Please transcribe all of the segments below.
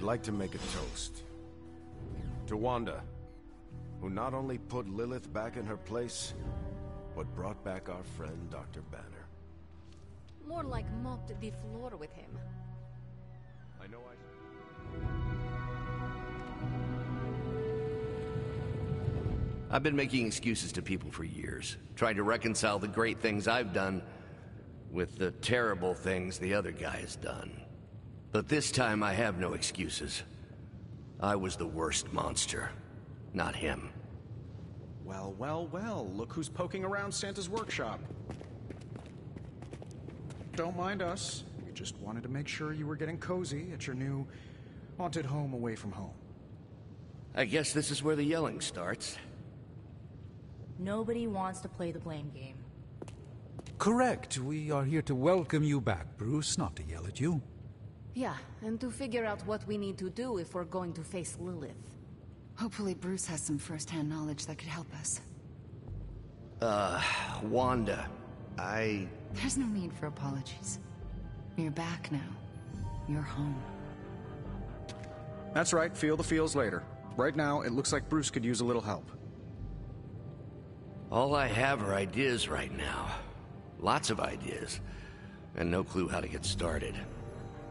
like to make a toast. To Wanda, who not only put Lilith back in her place, but brought back our friend Dr. Banner. More like mopped the floor with him. I know I've been making excuses to people for years, trying to reconcile the great things I've done with the terrible things the other guy's done. But this time I have no excuses. I was the worst monster, not him. Well, well, well, look who's poking around Santa's workshop. Don't mind us. We just wanted to make sure you were getting cozy at your new haunted home away from home. I guess this is where the yelling starts. Nobody wants to play the blame game. Correct. We are here to welcome you back, Bruce, not to yell at you. Yeah, and to figure out what we need to do if we're going to face Lilith. Hopefully Bruce has some first-hand knowledge that could help us. Wanda, There's no need for apologies. You're back now. You're home. That's right, feel the feels later. Right now, it looks like Bruce could use a little help. All I have are ideas right now. Lots of ideas. And no clue how to get started.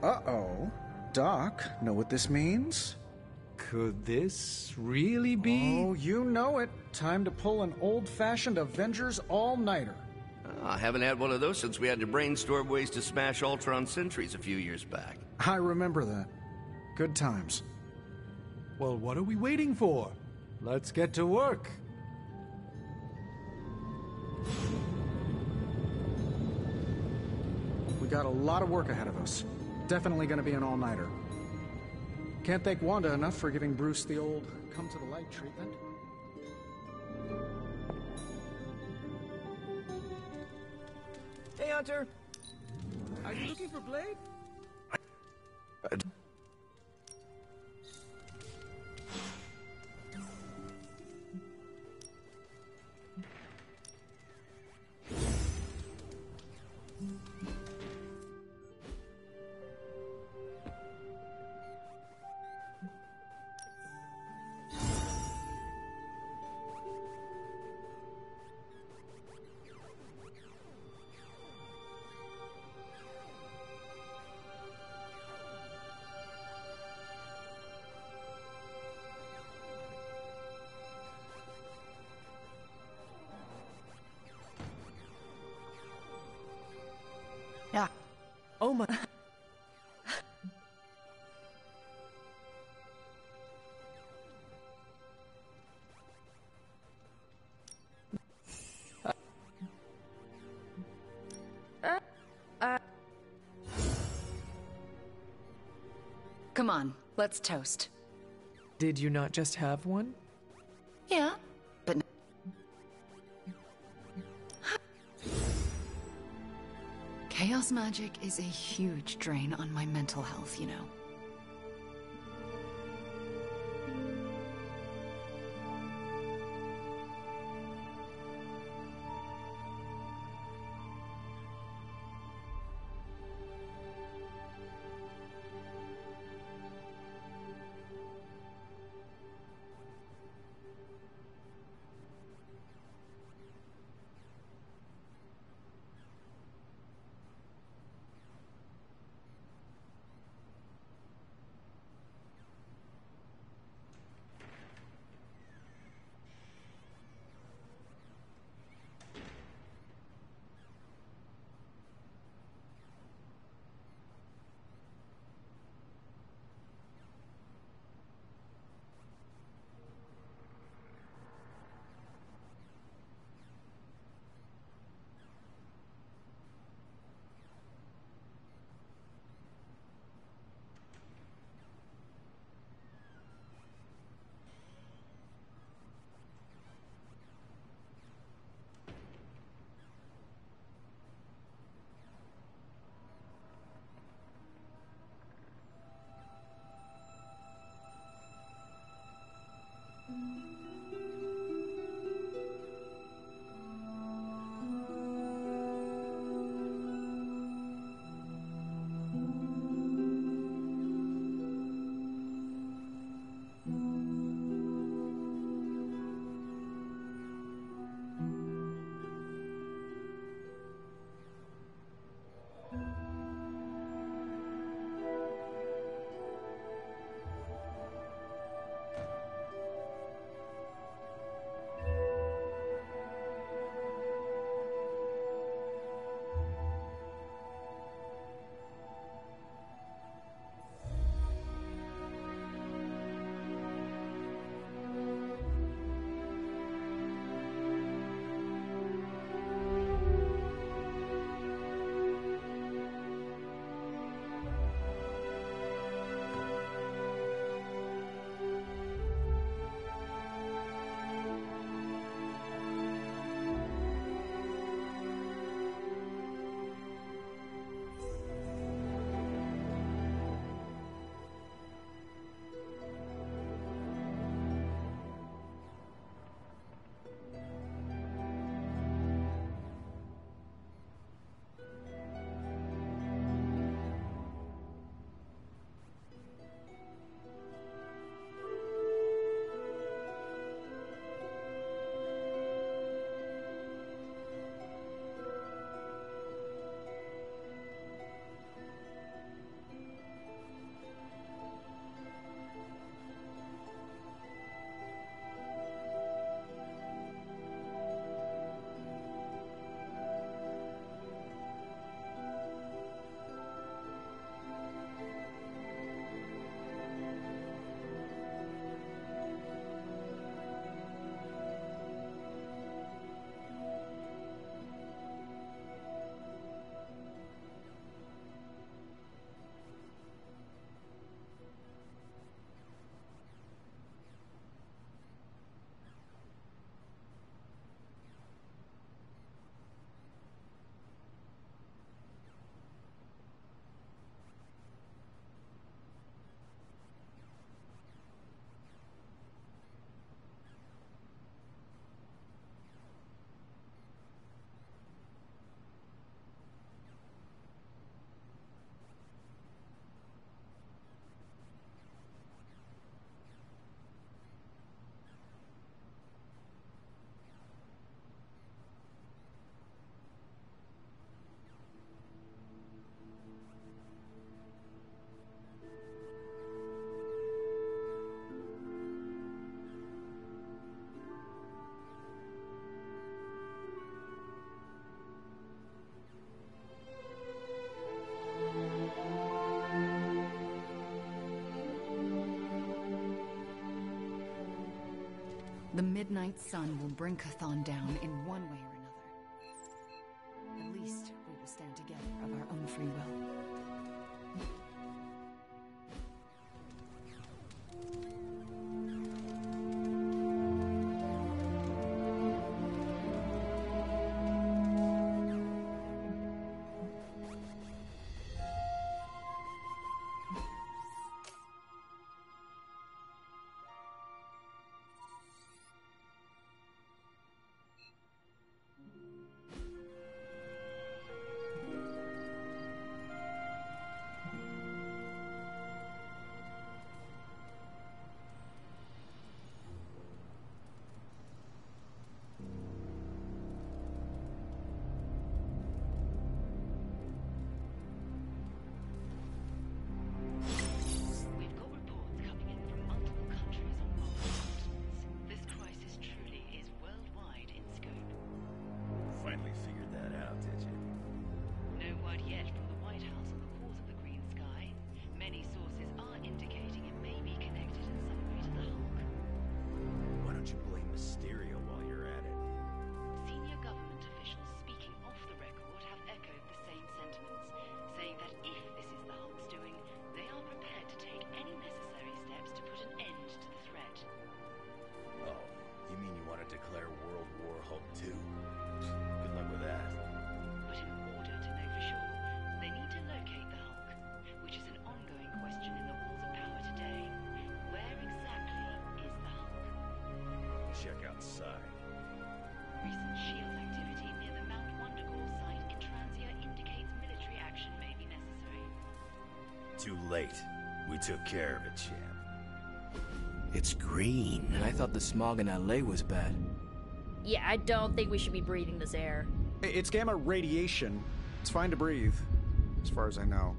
Uh-oh. Doc, know what this means? Could this really be? Oh, you know it. Time to pull an old-fashioned Avengers all-nighter. I haven't had one of those since we had to brainstorm ways to smash Ultron sentries a few years back. I remember that. Good times. Well, what are we waiting for? Let's get to work. We got a lot of work ahead of us. Definitely gonna be an all-nighter. Can't thank Wanda enough for giving Bruce the old come-to-the-light treatment. Hey, Hunter! Are you looking for Blade? Yeah. Oh my... Come on, let's toast. Did you not just have one? Yeah, but no. Chaos magic is a huge drain on my mental health, you know. The Midnight Sun will bring Chthon down in one way or another. At least we will stand together of our own free will. Check outside. Recent SHIELD activity near the Mount Wundagore site in Transia indicates military action may be necessary. Too late. We took care of it, champ. It's green. And I thought the smog in LA was bad. Yeah, I don't think we should be breathing this air. It's gamma radiation. It's fine to breathe, as far as I know.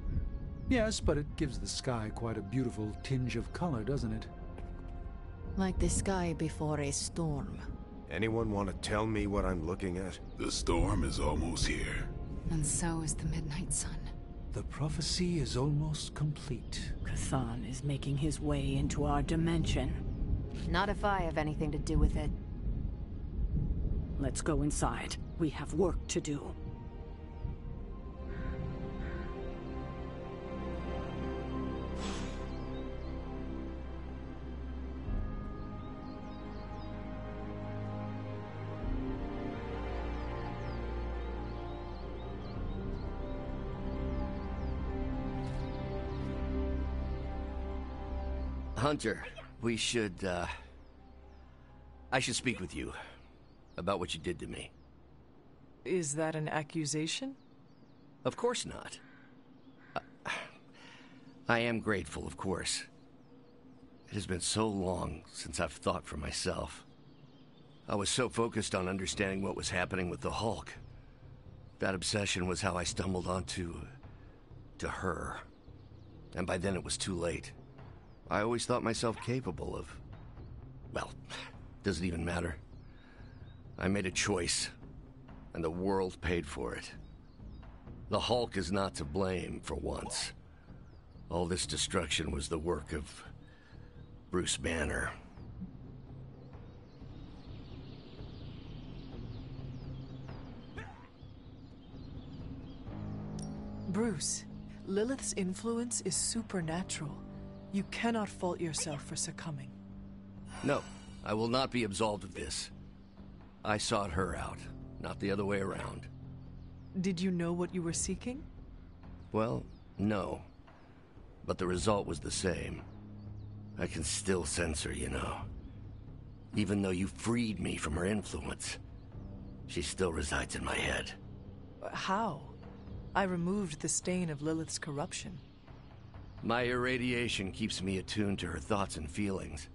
Yes, but it gives the sky quite a beautiful tinge of color, doesn't it? Like the sky before a storm. Anyone want to tell me what I'm looking at? The storm is almost here. And so is the Midnight Sun. The prophecy is almost complete. Chthon is making his way into our dimension. Not if I have anything to do with it. Let's go inside. We have work to do. Hunter, we should, I should speak with you about what you did to me. Is that an accusation? Of course not. I am grateful, of course. It has been so long since I've thought for myself. I was so focused on understanding what was happening with the Hulk. That obsession was how I stumbled onto her. And by then it was too late. I always thought myself capable of... well, doesn't even matter. I made a choice, and the world paid for it. The Hulk is not to blame, for once. All this destruction was the work of Bruce Banner. Bruce, Lilith's influence is supernatural. You cannot fault yourself for succumbing. No, I will not be absolved of this. I sought her out, not the other way around. Did you know what you were seeking? Well, no. But the result was the same. I can still sense her, you know. Even though you freed me from her influence, she still resides in my head. How? I removed the stain of Lilith's corruption. My irradiation keeps me attuned to her thoughts and feelings.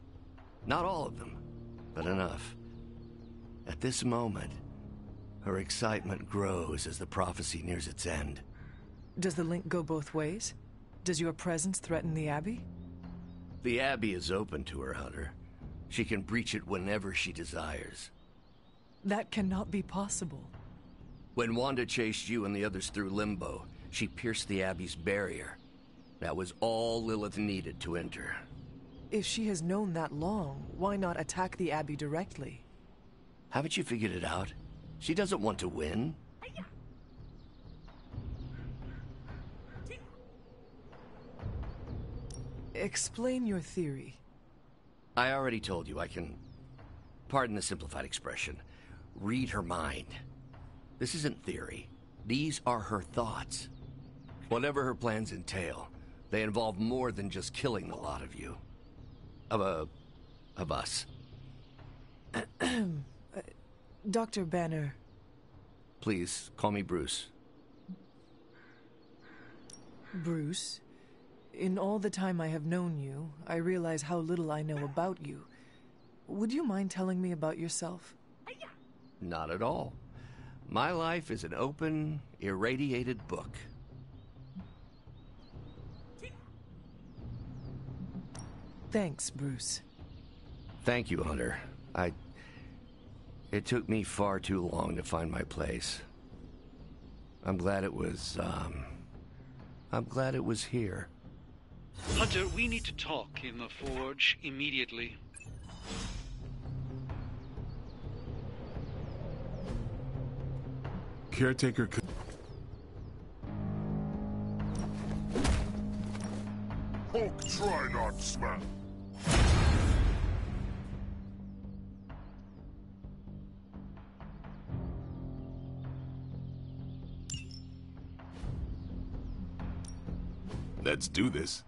Not all of them, but enough. At this moment, her excitement grows as the prophecy nears its end. Does the link go both ways? Does your presence threaten the Abbey? The Abbey is open to her, Hunter. She can breach it whenever she desires. That cannot be possible. When Wanda chased you and the others through Limbo, she pierced the Abbey's barrier. That was all Lilith needed to enter. If she has known that long, why not attack the Abbey directly? Haven't you figured it out? She doesn't want to win. Explain your theory. I already told you I can, pardon the simplified expression, read her mind. This isn't theory. These are her thoughts. Whatever her plans entail, they involve more than just killing the lot of you. Of us. Dr. Banner. Please, call me Bruce. Bruce, in all the time I have known you, I realize how little I know about you. Would you mind telling me about yourself? Not at all. My life is an open, irradiated book. Thanks, Bruce. Thank you, Hunter. It took me far too long to find my place. I'm glad it was here. Hunter, we need to talk in the Forge immediately. Caretaker could... Hulk, try not smack. Let's do this.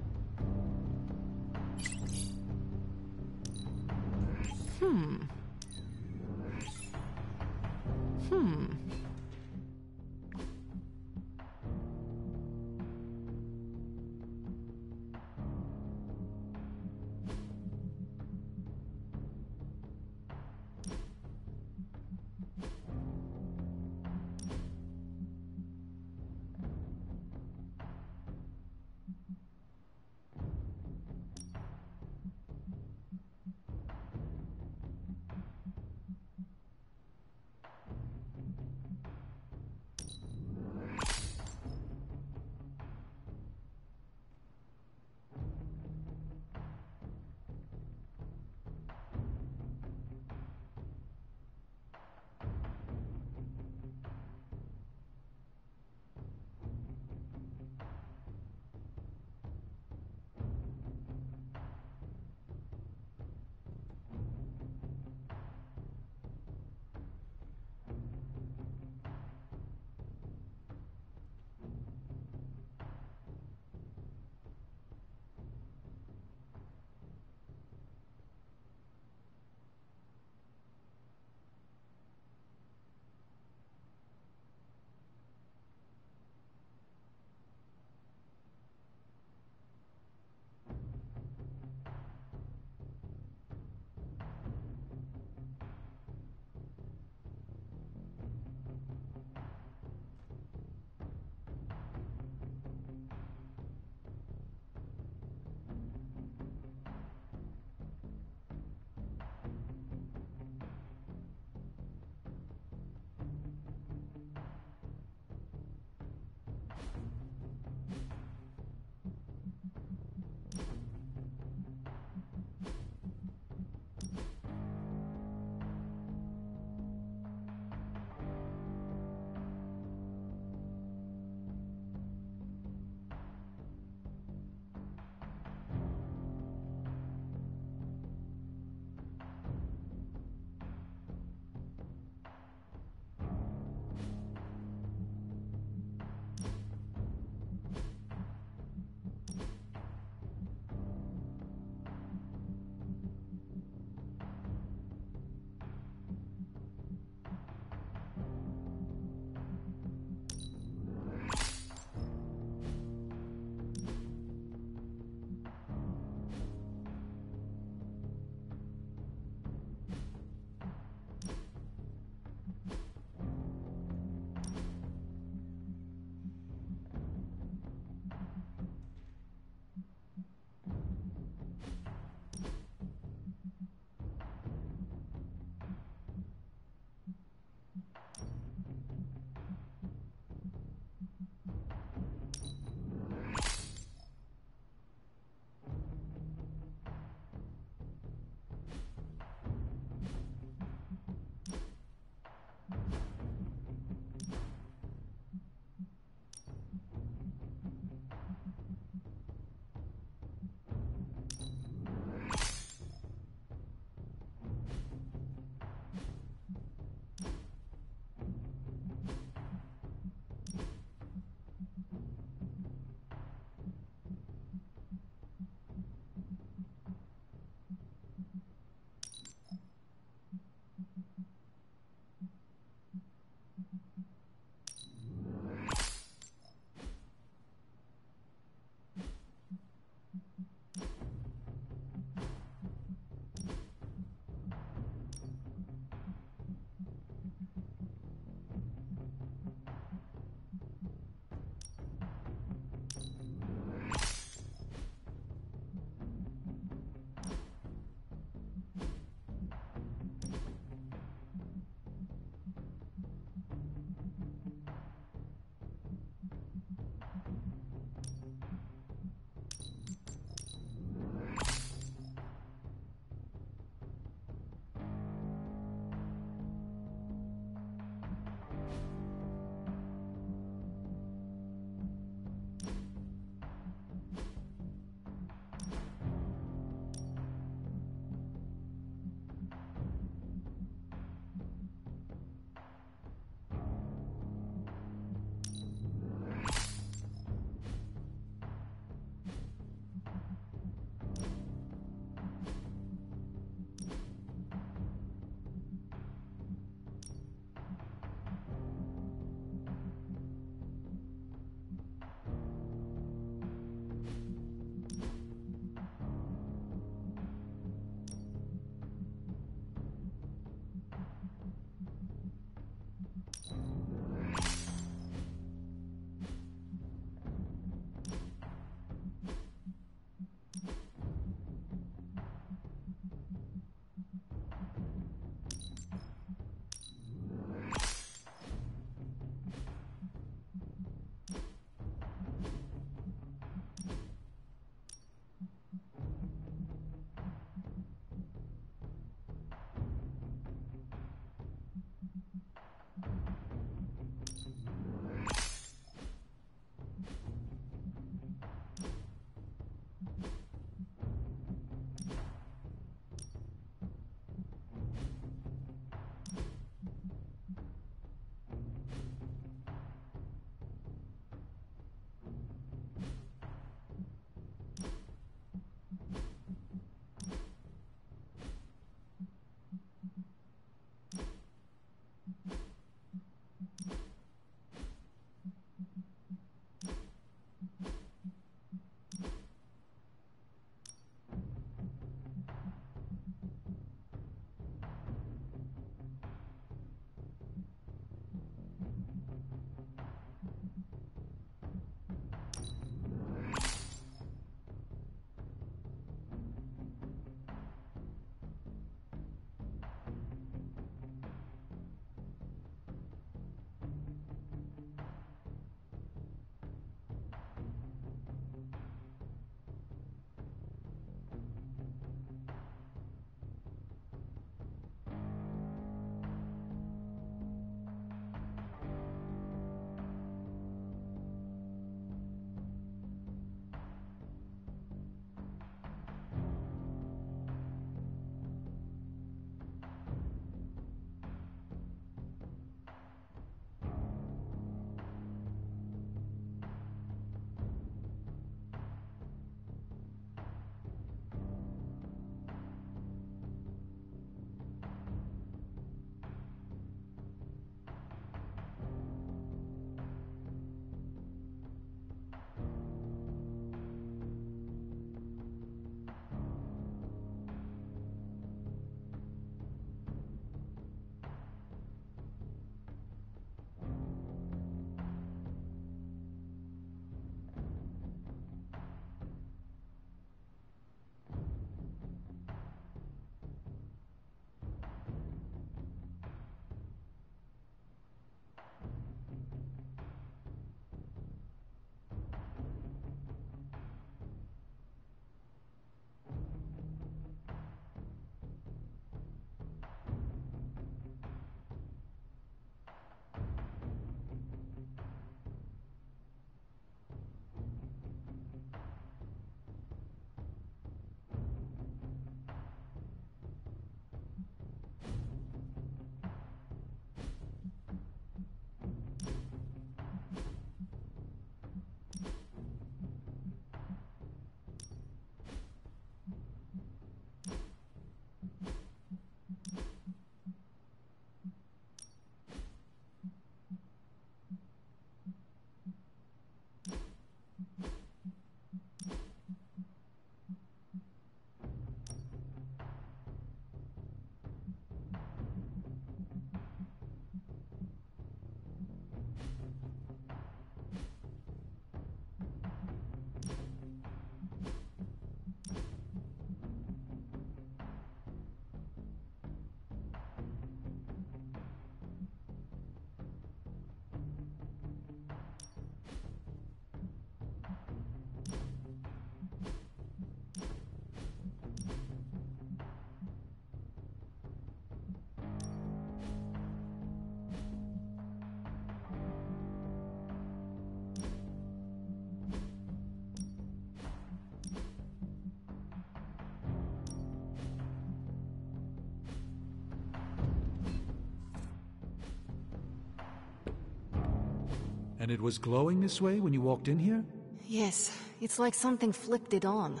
And it was glowing this way when you walked in here? Yes, it's like something flipped it on.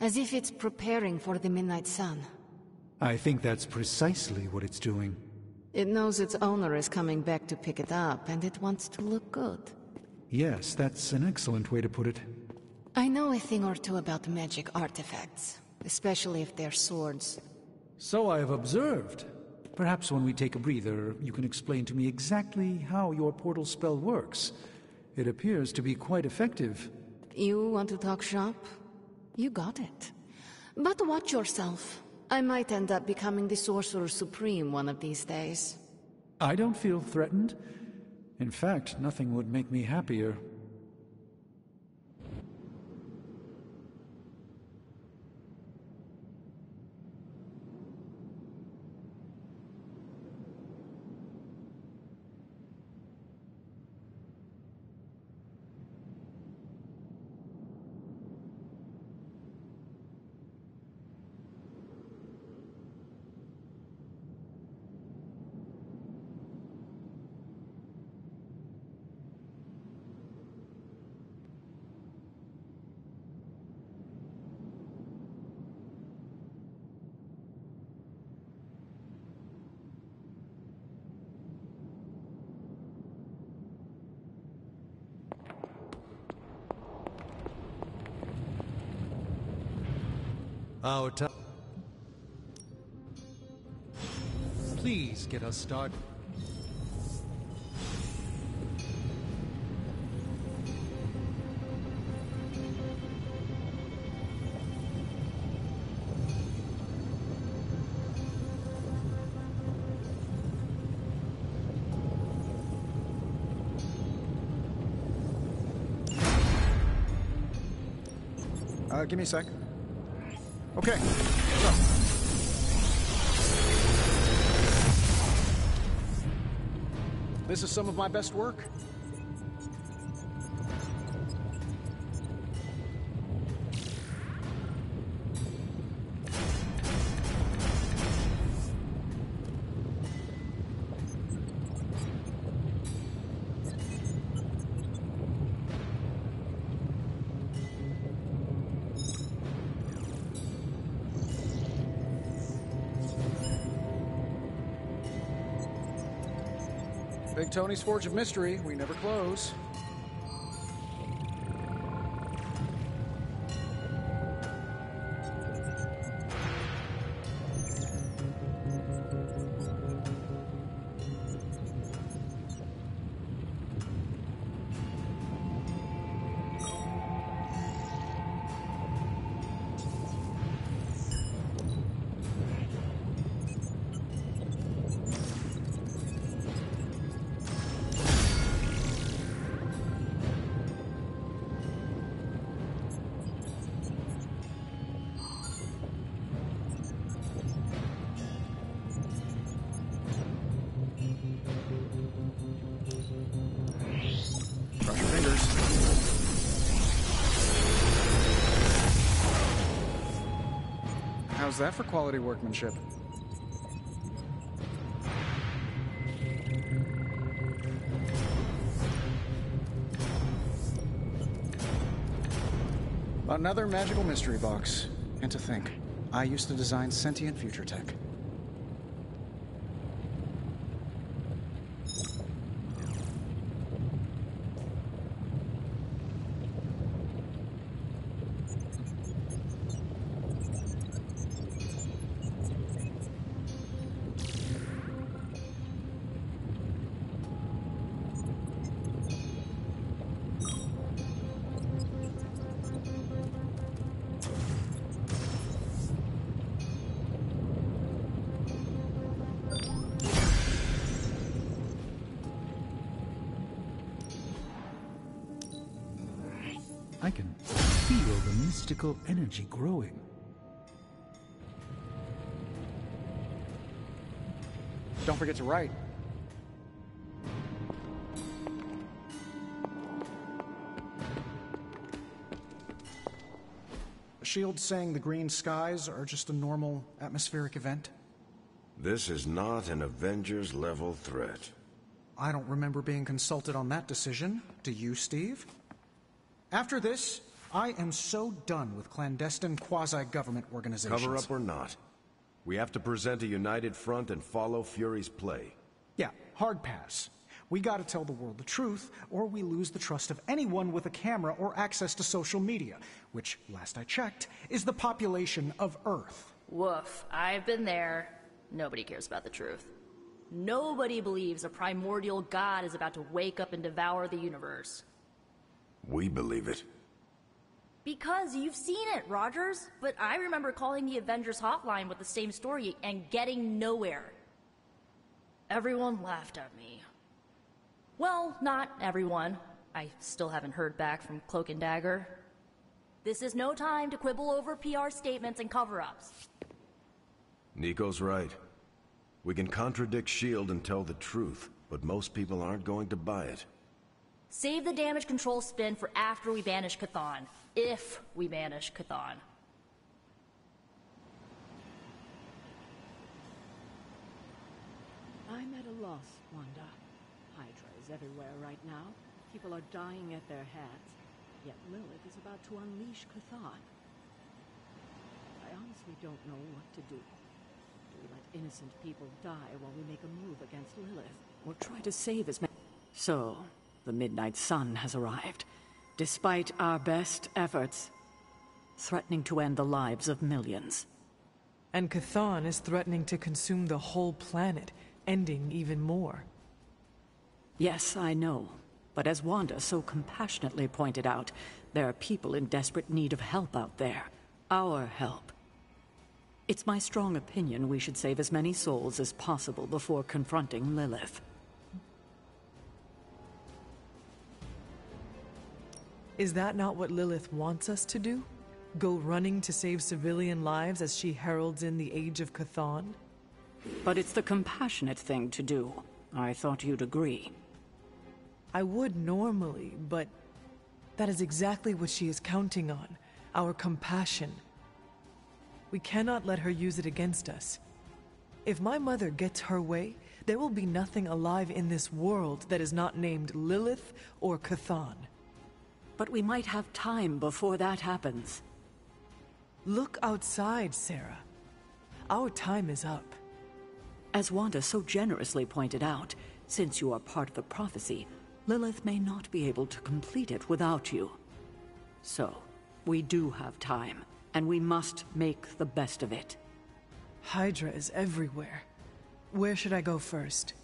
As if it's preparing for the midnight sun. I think that's precisely what it's doing. It knows its owner is coming back to pick it up, and it wants to look good. Yes, that's an excellent way to put it. I know a thing or two about magic artifacts, especially if they're swords. So I have observed. Perhaps when we take a breather, you can explain to me exactly how your portal spell works. It appears to be quite effective. You want to talk shop? You got it. But watch yourself. I might end up becoming the Sorcerer Supreme one of these days. I don't feel threatened. In fact, nothing would make me happier. Our time. Please get us started. Give me a sec. Okay. This is some of my best work. Big Tony's Forge of Mystery, we never close. How's that for quality workmanship? Another magical mystery box. And to think, I used to design sentient future tech. I can feel the mystical energy growing. Don't forget to write. Shield saying the green skies are just a normal atmospheric event? This is not an Avengers-level threat. I don't remember being consulted on that decision. Do you, Steve? After this, I am so done with clandestine quasi-government organizations. Cover up or not, we have to present a united front and follow Fury's play. Yeah, hard pass. We gotta tell the world the truth, or we lose the trust of anyone with a camera or access to social media, which, last I checked, is the population of Earth. Woof. I've been there. Nobody cares about the truth. Nobody believes a primordial god is about to wake up and devour the universe. We believe it. Because you've seen it, Rogers. But I remember calling the Avengers hotline with the same story and getting nowhere. Everyone laughed at me. Well, not everyone. I still haven't heard back from Cloak and Dagger. This is no time to quibble over PR statements and cover-ups. Nico's right. We can contradict S.H.I.E.L.D. and tell the truth, but most people aren't going to buy it. Save the damage control spin for after we banish Chthon. If we banish Chthon. I'm at a loss, Wanda. Hydra is everywhere right now. People are dying at their hats. Yet Lilith is about to unleash Chthon. I honestly don't know what to do. Do we let innocent people die while we make a move against Lilith? Or try to save as many? So, the Midnight Sun has arrived. Despite our best efforts, threatening to end the lives of millions. And Chthon is threatening to consume the whole planet, ending even more. Yes, I know. But as Wanda so compassionately pointed out, there are people in desperate need of help out there. Our help. It's my strong opinion we should save as many souls as possible before confronting Lilith. Is that not what Lilith wants us to do? Go running to save civilian lives as she heralds in the Age of Chthon? But it's the compassionate thing to do. I thought you'd agree. I would normally, but that is exactly what she is counting on. Our compassion. We cannot let her use it against us. If my mother gets her way, there will be nothing alive in this world that is not named Lilith or Chthon. But we might have time before that happens. Look outside, Sarah. Our time is up. As Wanda so generously pointed out, since you are part of the prophecy, Lilith may not be able to complete it without you. So, we do have time, and we must make the best of it. Hydra is everywhere. Where should I go first?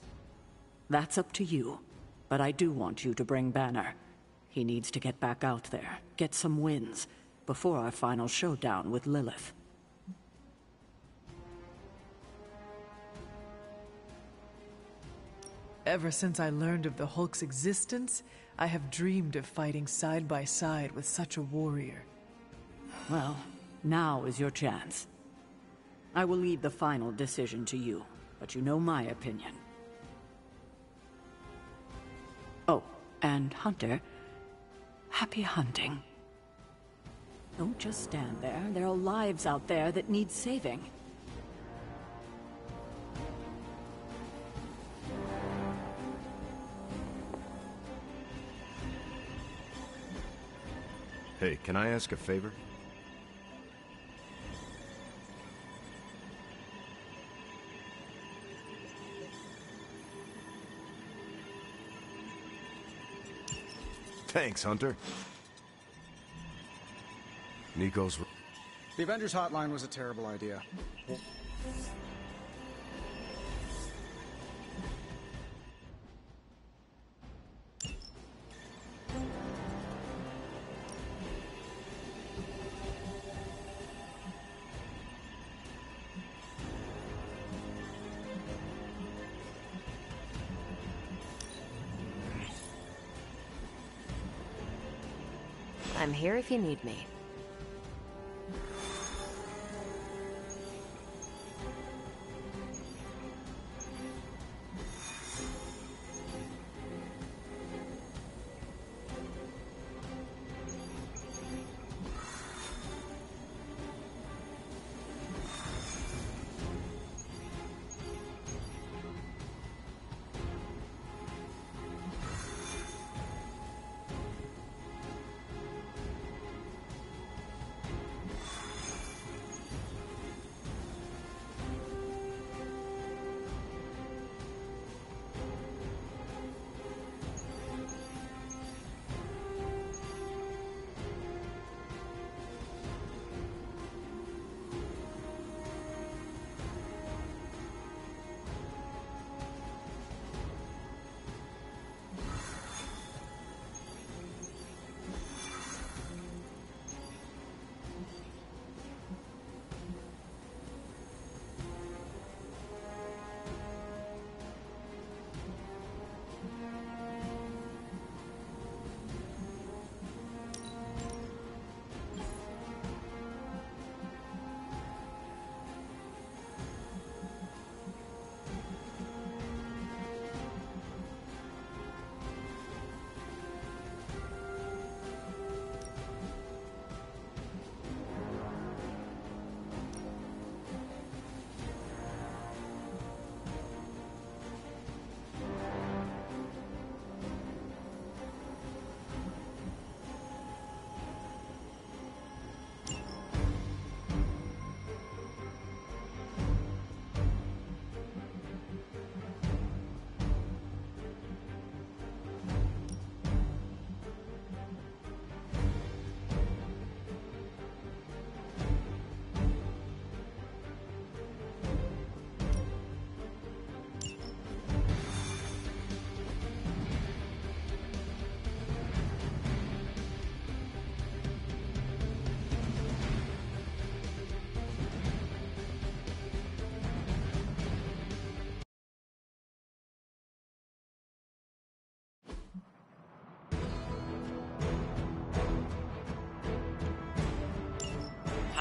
That's up to you, but I do want you to bring Banner. He needs to get back out there, get some wins, before our final showdown with Lilith. Ever since I learned of the Hulk's existence, I have dreamed of fighting side by side with such a warrior. Well, now is your chance. I will leave the final decision to you, but you know my opinion. Oh, and Hunter, happy hunting. Don't just stand there. There are lives out there that need saving. Hey, can I ask a favor? Thanks, Hunter. Nico's... The Avengers hotline was a terrible idea. I'm here if you need me.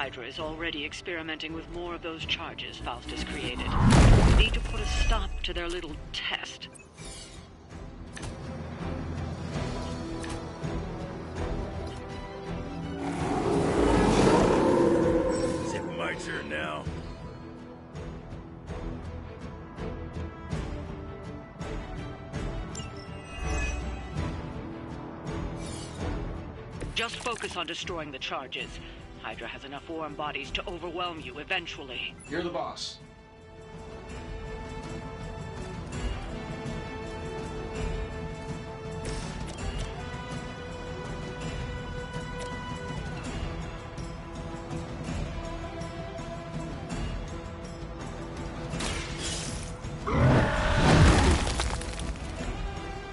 Hydra is already experimenting with more of those charges Faustus created. We need to put a stop to their little test. Is it my turn now? Just focus on destroying the charges. Hydra has enough warm bodies to overwhelm you eventually. You're the boss.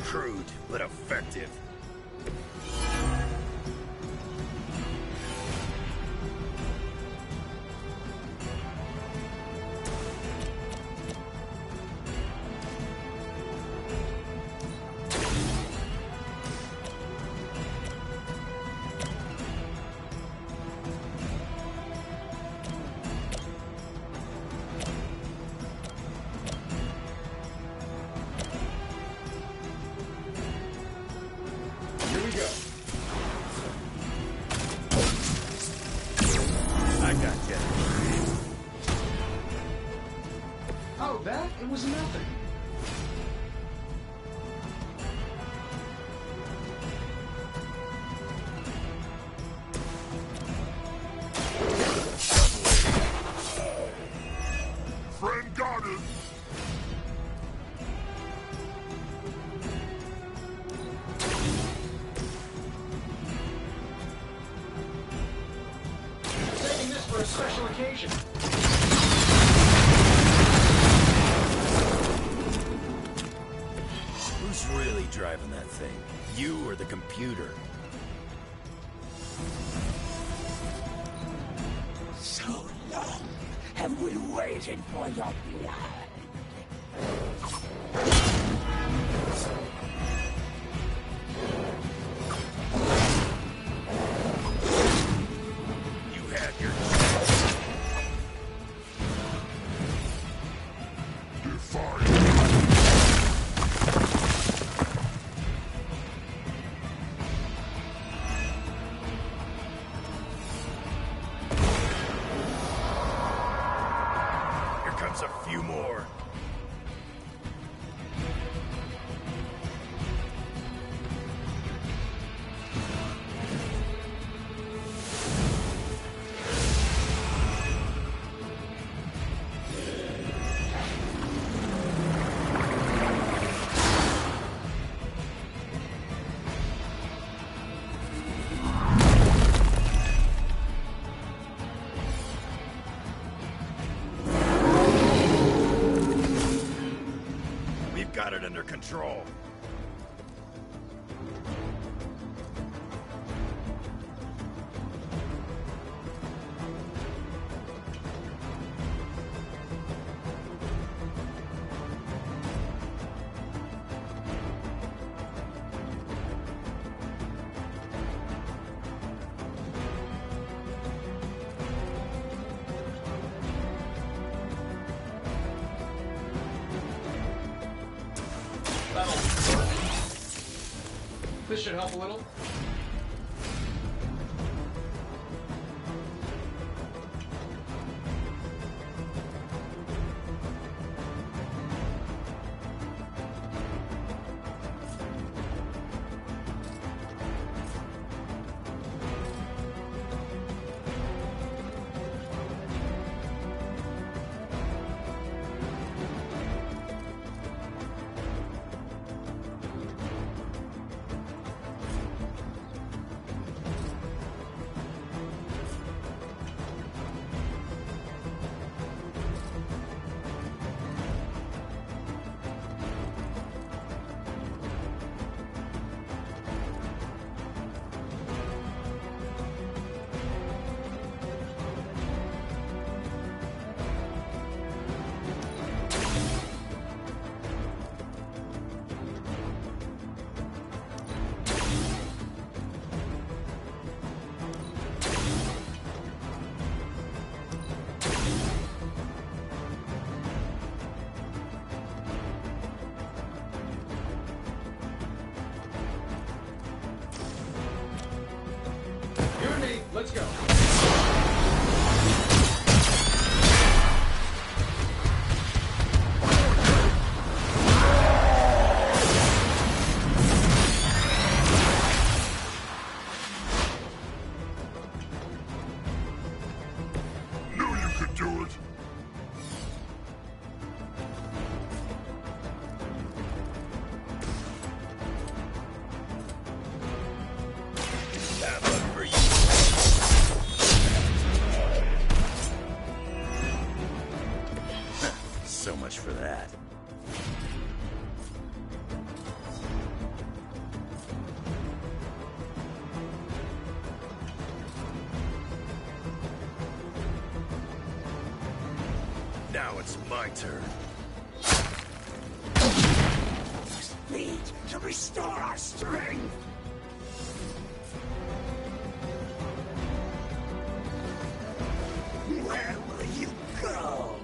Crude, but effective. Here we go. I got you. Oh, that? It was nothing. Friend got it! Saving this for a special occasion. Who's really driving that thing? You or the computer? So long have we waited for your blood. You had your Here comes a few more. We've got it under control. This should help a little. It's my turn. Speed to restore our strength! Where will you go?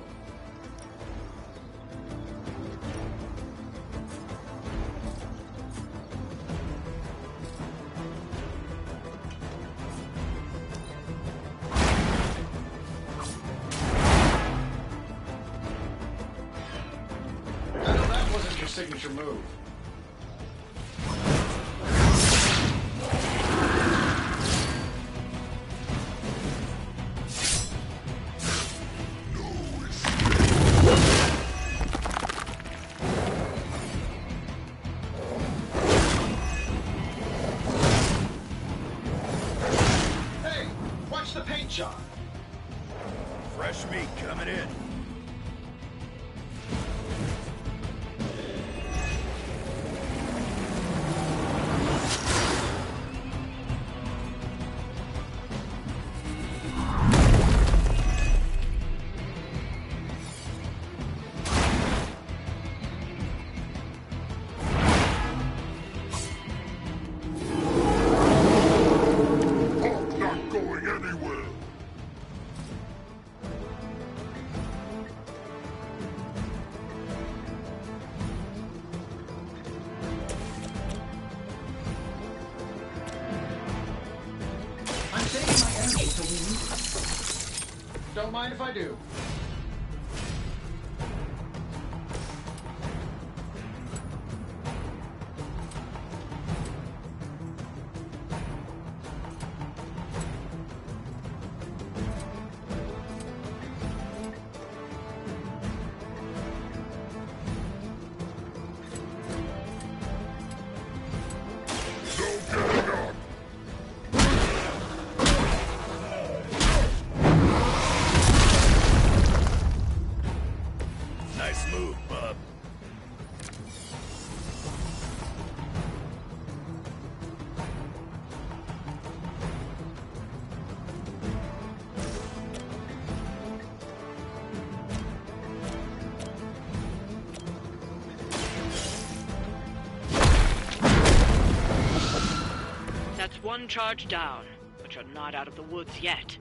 I know that wasn't your signature move. Hey, watch the paint job. Fresh meat coming in. Not going anywhere. I'm saving my energy till we need it. Don't mind if I do. Nice move, bub. That's one charge down, but you're not out of the woods yet.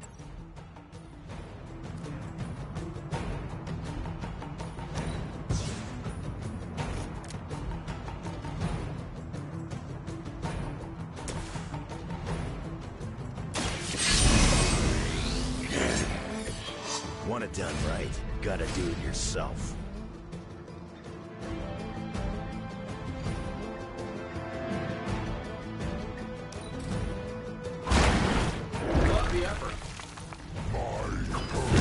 Want it done right, gotta do it yourself. Love the effort. For the blood!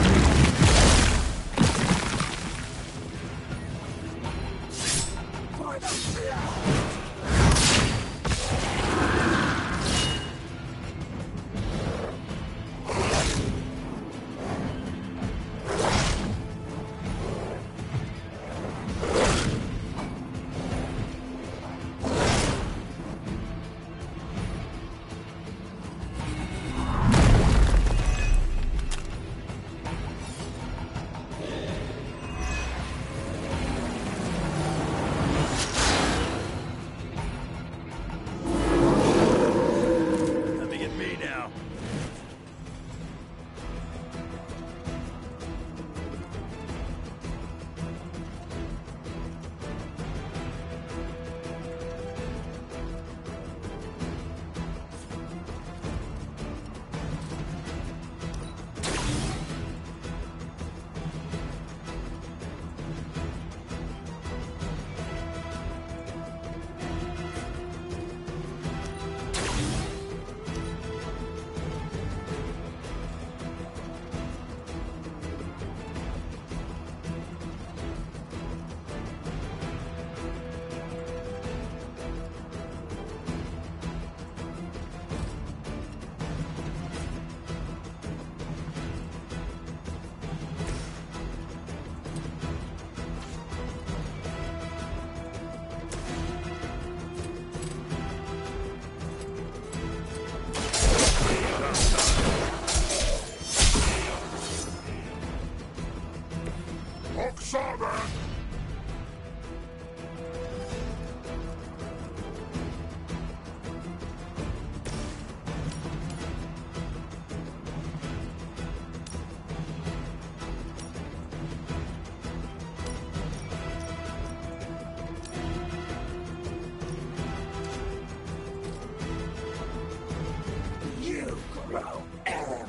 grow arrogant.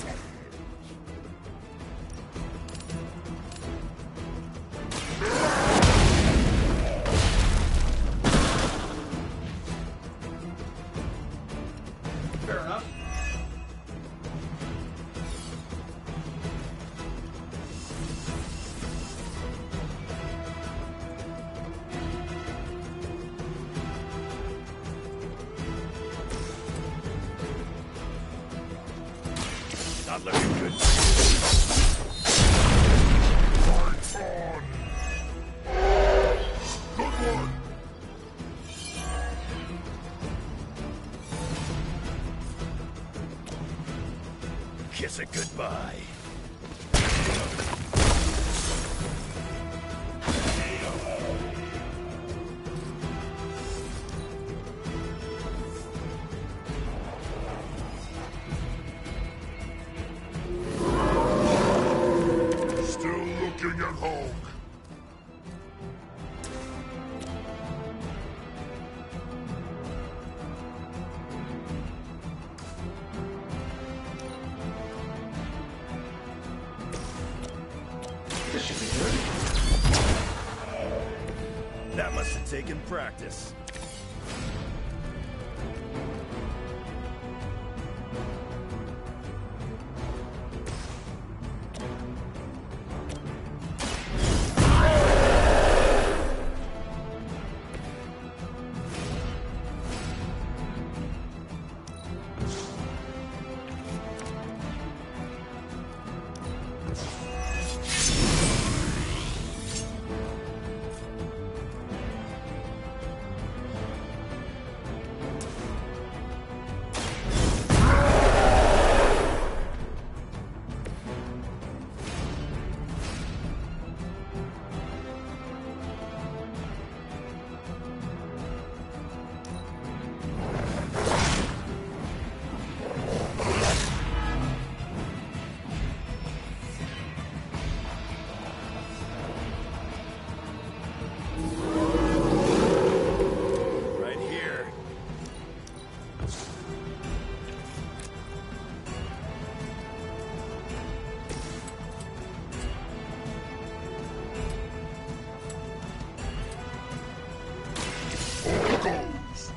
Fair enough. Not looking good. Lights on! Good one! Kiss it goodbye. Still looking at Hulk. This should be good. That must have taken practice. Right here. All goes.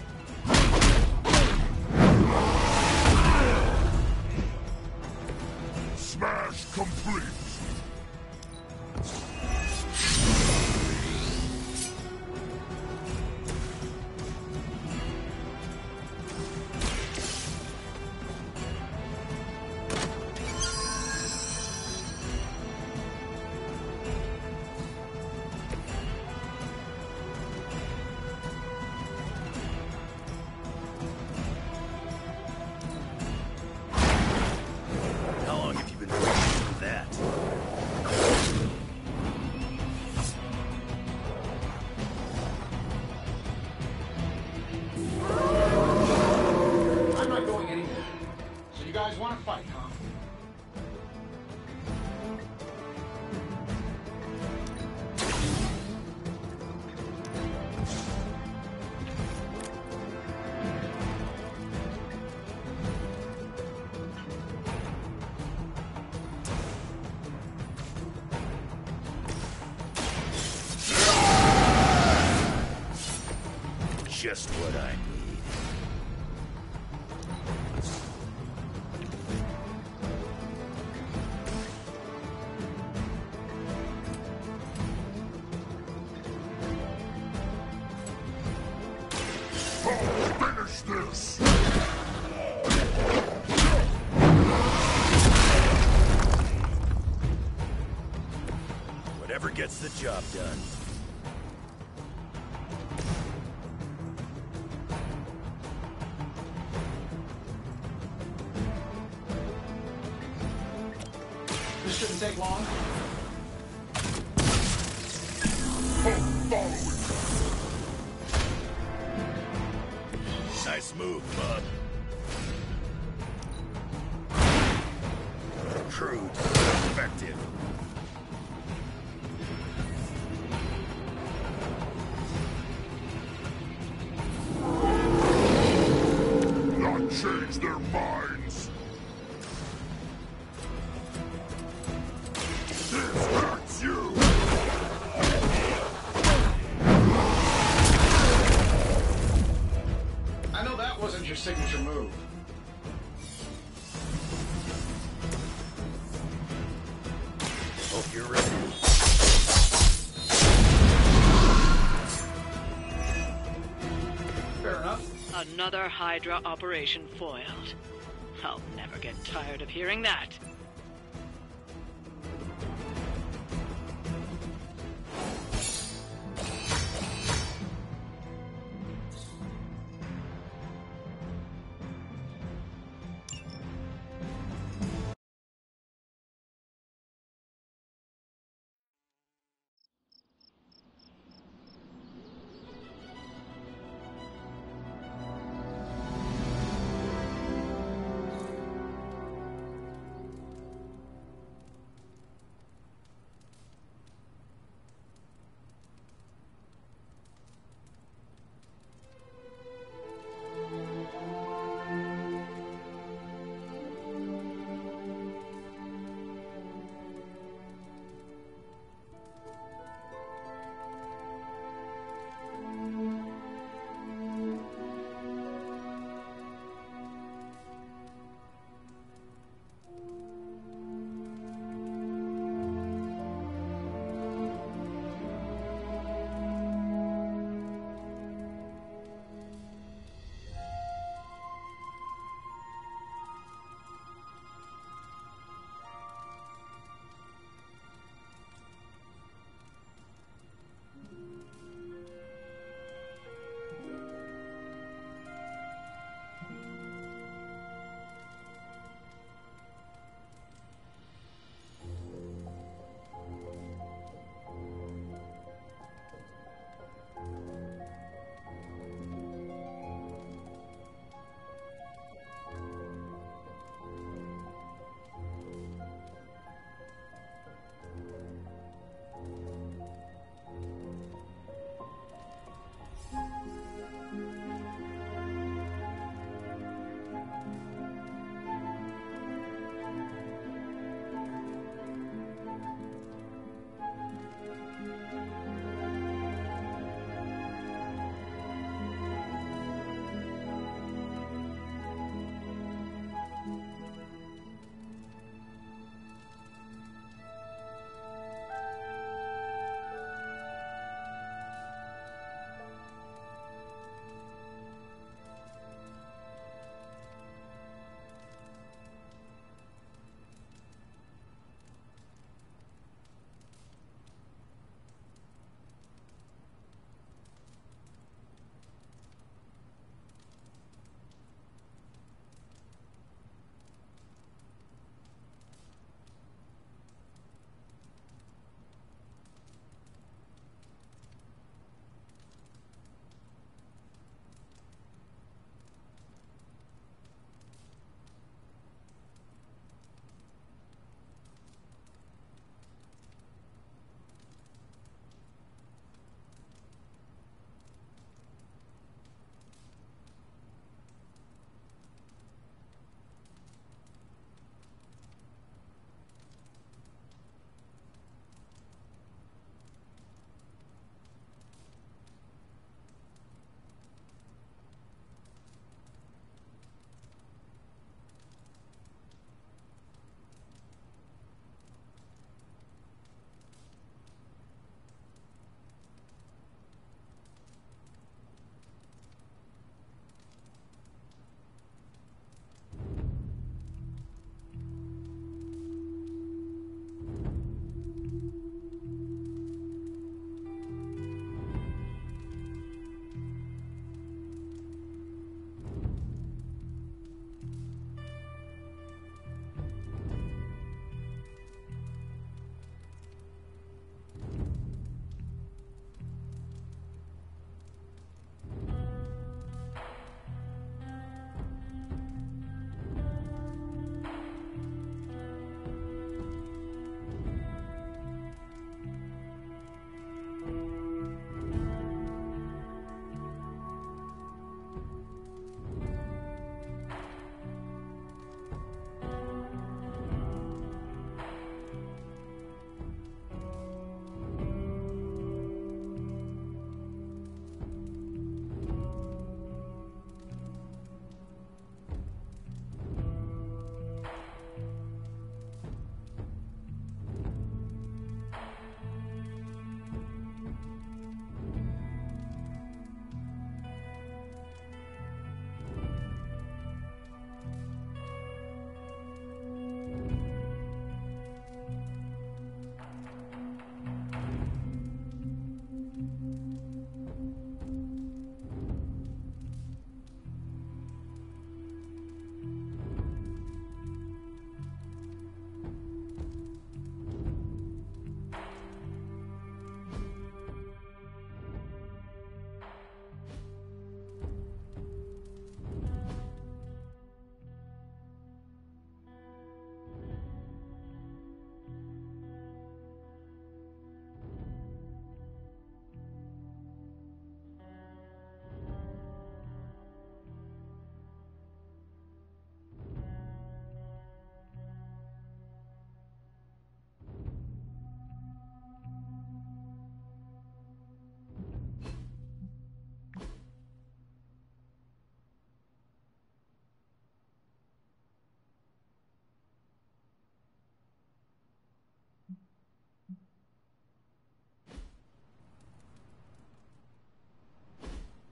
Smash complete. How long have you been waiting for that? I'm not going anywhere. So you guys want to fight, huh? Just what I need. Finish this! Whatever gets the job done. This shouldn't take long. Nice move, bud. Crude, effective. Not change their minds. move. Hope you're ready. Fair enough. Another Hydra operation foiled. I'll never get tired of hearing that.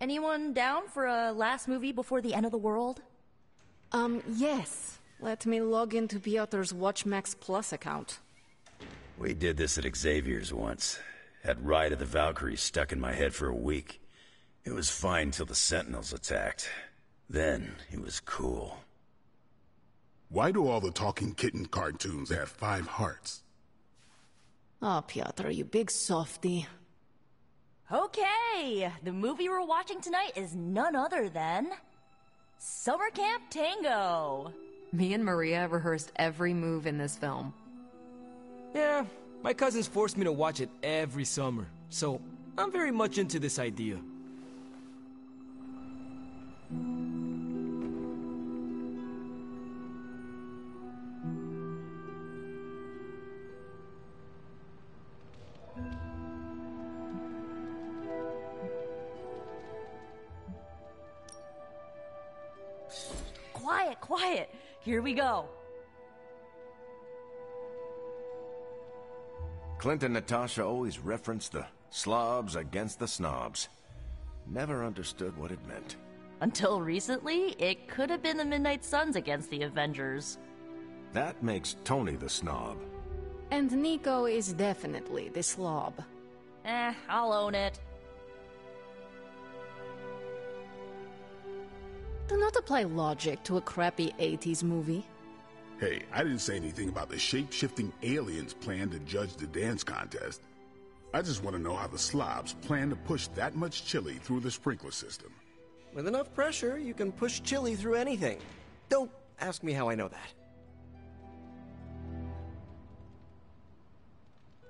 Anyone down for a last movie before the end of the world? Yes. Let me log into Piotr's WatchMax Plus account. We did this at Xavier's once. Had Ride of the Valkyries stuck in my head for a week. It was fine till the Sentinels attacked. Then it was cool. Why do all the talking kitten cartoons have 5 hearts? Oh, Piotr, you big softy. Okay, the movie we're watching tonight is none other than Summer Camp Tango. Me and Maria rehearsed every move in this film. Yeah, my cousins forced me to watch it every summer, so I'm very much into this idea. Quiet, quiet. Here we go. Clint and Natasha always referenced the slobs against the snobs. Never understood what it meant. Until recently, it could have been the Midnight Suns against the Avengers. That makes Tony the snob. And Nico is definitely the slob. I'll own it. Do not apply logic to a crappy 80s movie. Hey, I didn't say anything about the shape-shifting aliens plan to judge the dance contest. I just want to know how the slobs plan to push that much chili through the sprinkler system. With enough pressure, you can push chili through anything. Don't ask me how I know that.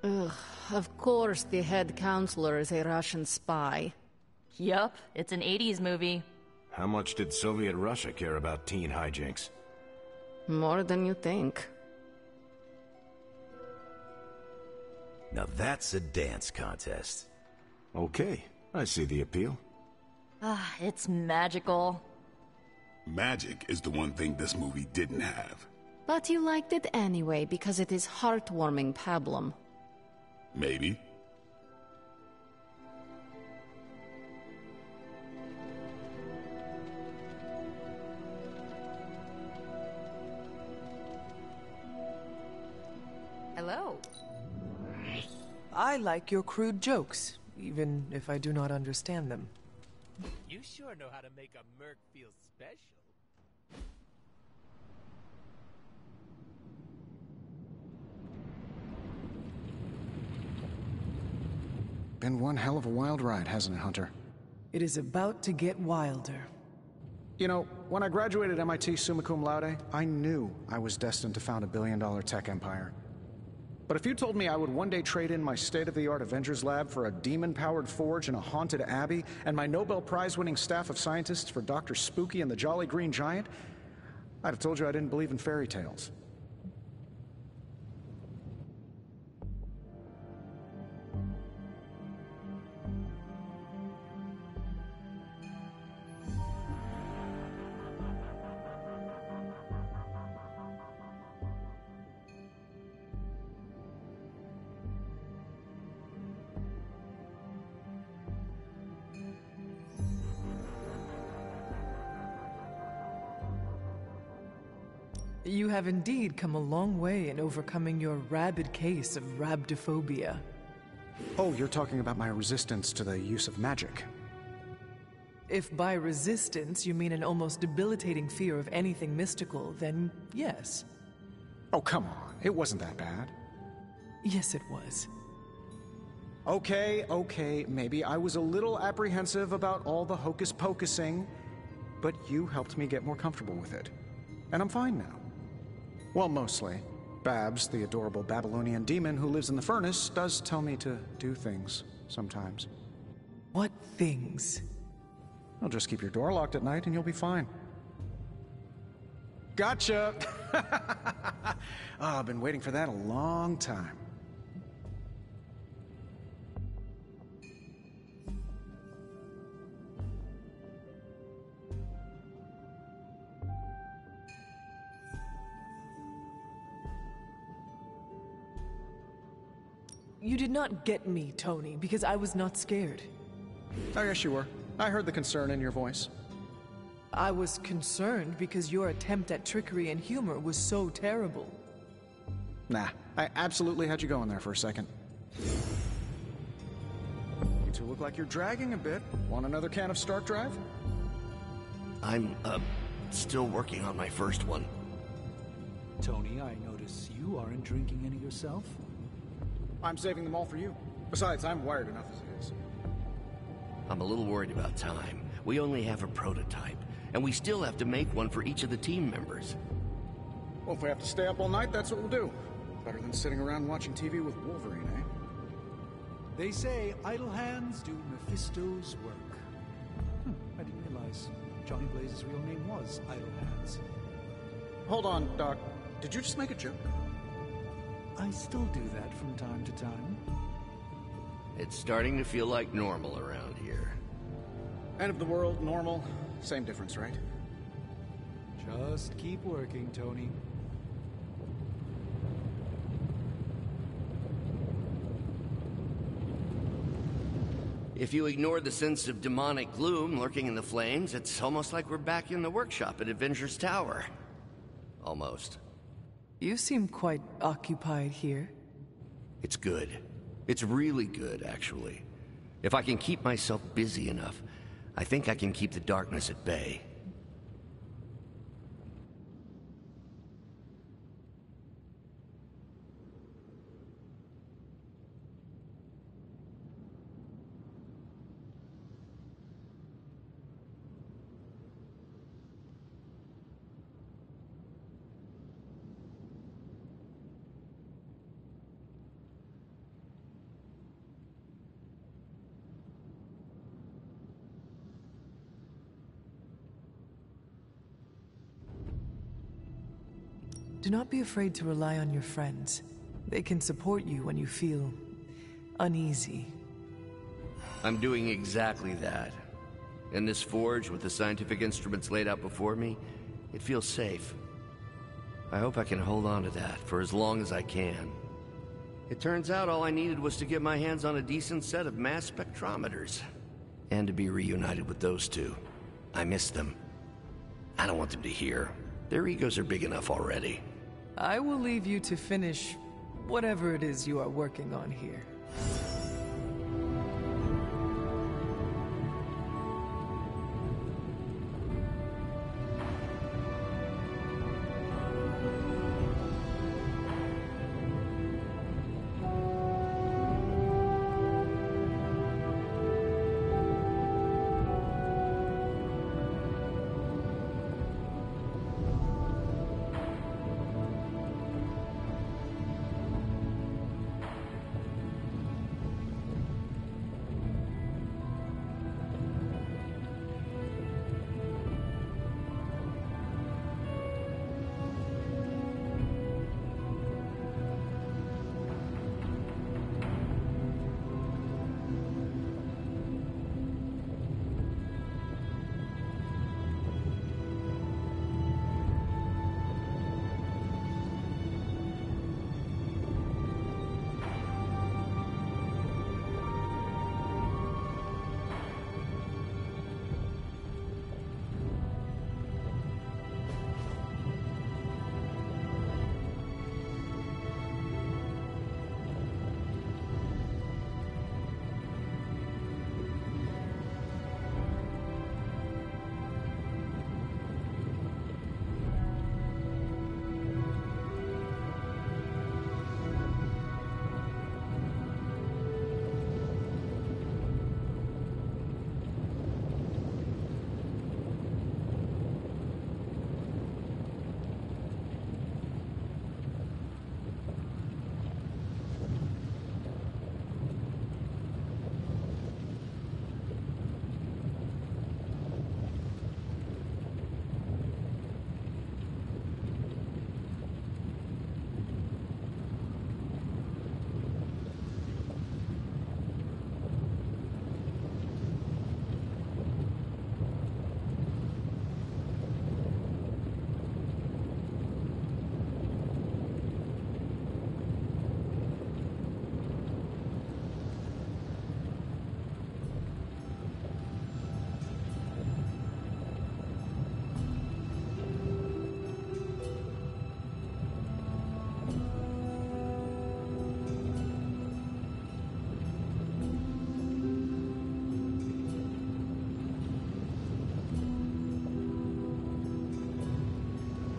Ugh, of course the head counselor is a Russian spy. Yup, it's an 80s movie. How much did Soviet Russia care about teen hijinks? More than you think. Now that's a dance contest. Okay, I see the appeal. It's magical. Magic is the one thing this movie didn't have. But you liked it anyway because it is heartwarming pablum. Maybe. Hello. I like your crude jokes, even if I do not understand them. You sure know how to make a merc feel special. Been one hell of a wild ride, hasn't it, Hunter? It is about to get wilder. You know, when I graduated MIT summa cum laude, I knew I was destined to found a billion-dollar tech empire. But if you told me I would one day trade in my state-of-the-art Avengers lab for a demon-powered forge in a haunted abbey, and my Nobel Prize-winning staff of scientists for Dr. Spooky and the Jolly Green Giant, I'd have told you I didn't believe in fairy tales. You have indeed come a long way in overcoming your rabid case of rhabdophobia. Oh, you're talking about my resistance to the use of magic. If by resistance you mean an almost debilitating fear of anything mystical, then yes. Oh, come on. It wasn't that bad. Yes, it was. Okay, maybe I was a little apprehensive about all the hocus-pocusing, but you helped me get more comfortable with it. And I'm fine now. Well, mostly. Babs, the adorable Babylonian demon who lives in the furnace, does tell me to do things sometimes. What things? Well, just keep your door locked at night and you'll be fine. Gotcha! I've been waiting for that a long time. You did not get me, Tony, because I was not scared. Oh, yes, you were. I heard the concern in your voice. I was concerned because your attempt at trickery and humor was so terrible. Nah, I absolutely had you going there for a second. You two look like you're dragging a bit. Want another can of Stark Drive? I'm, still working on my first one. Tony, I notice you aren't drinking any yourself. I'm saving them all for you. Besides, I'm wired enough as it is. I'm a little worried about time. We only have a prototype, and we still have to make one for each of the team members. Well, if we have to stay up all night, that's what we'll do. Better than sitting around watching TV with Wolverine, eh? They say idle hands do Mephisto's work. I didn't realize Johnny Blaze's real name was Idle Hands. Hold on, Doc. Did you just make a joke? I still do that from time to time. It's starting to feel like normal around here. End of the world, normal, same difference, right? Just keep working, Tony. If you ignore the sense of demonic gloom lurking in the flames, it's almost like we're back in the workshop at Avengers Tower. Almost. You seem quite occupied here. It's good. It's really good, actually. If I can keep myself busy enough, I think I can keep the darkness at bay. Do not be afraid to rely on your friends. They can support you when you feel uneasy. I'm doing exactly that. In this forge, with the scientific instruments laid out before me, it feels safe. I hope I can hold on to that for as long as I can. It turns out all I needed was to get my hands on a decent set of mass spectrometers. And to be reunited with those two. I miss them. I don't want them to hear. Their egos are big enough already. I will leave you to finish whatever it is you are working on here.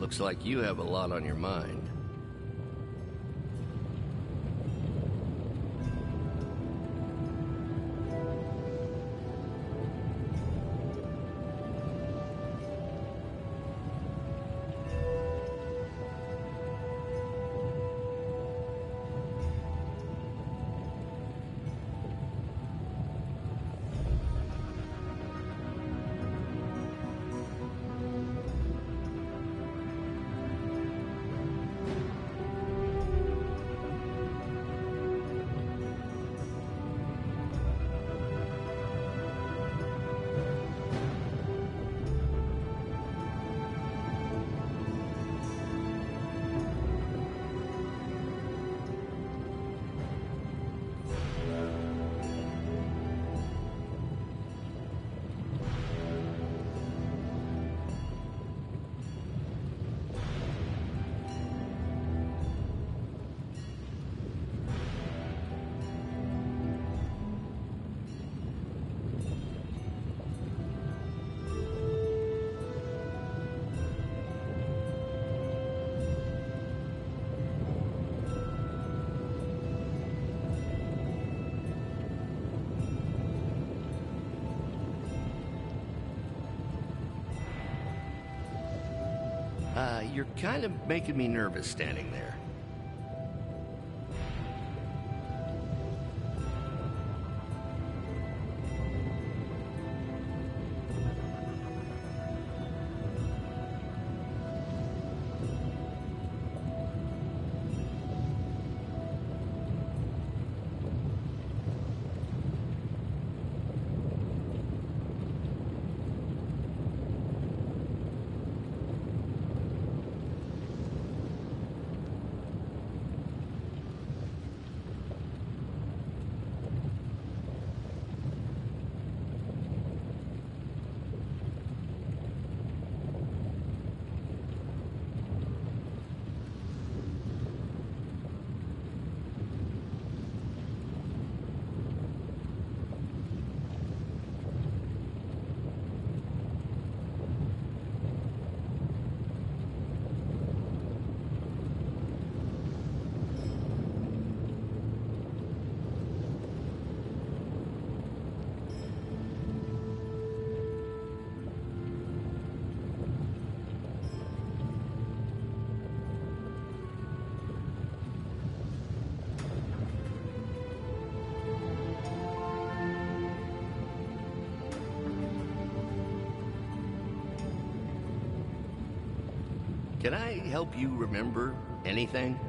Looks like you have a lot on your mind. You're kind of making me nervous standing there. Can I help you remember anything?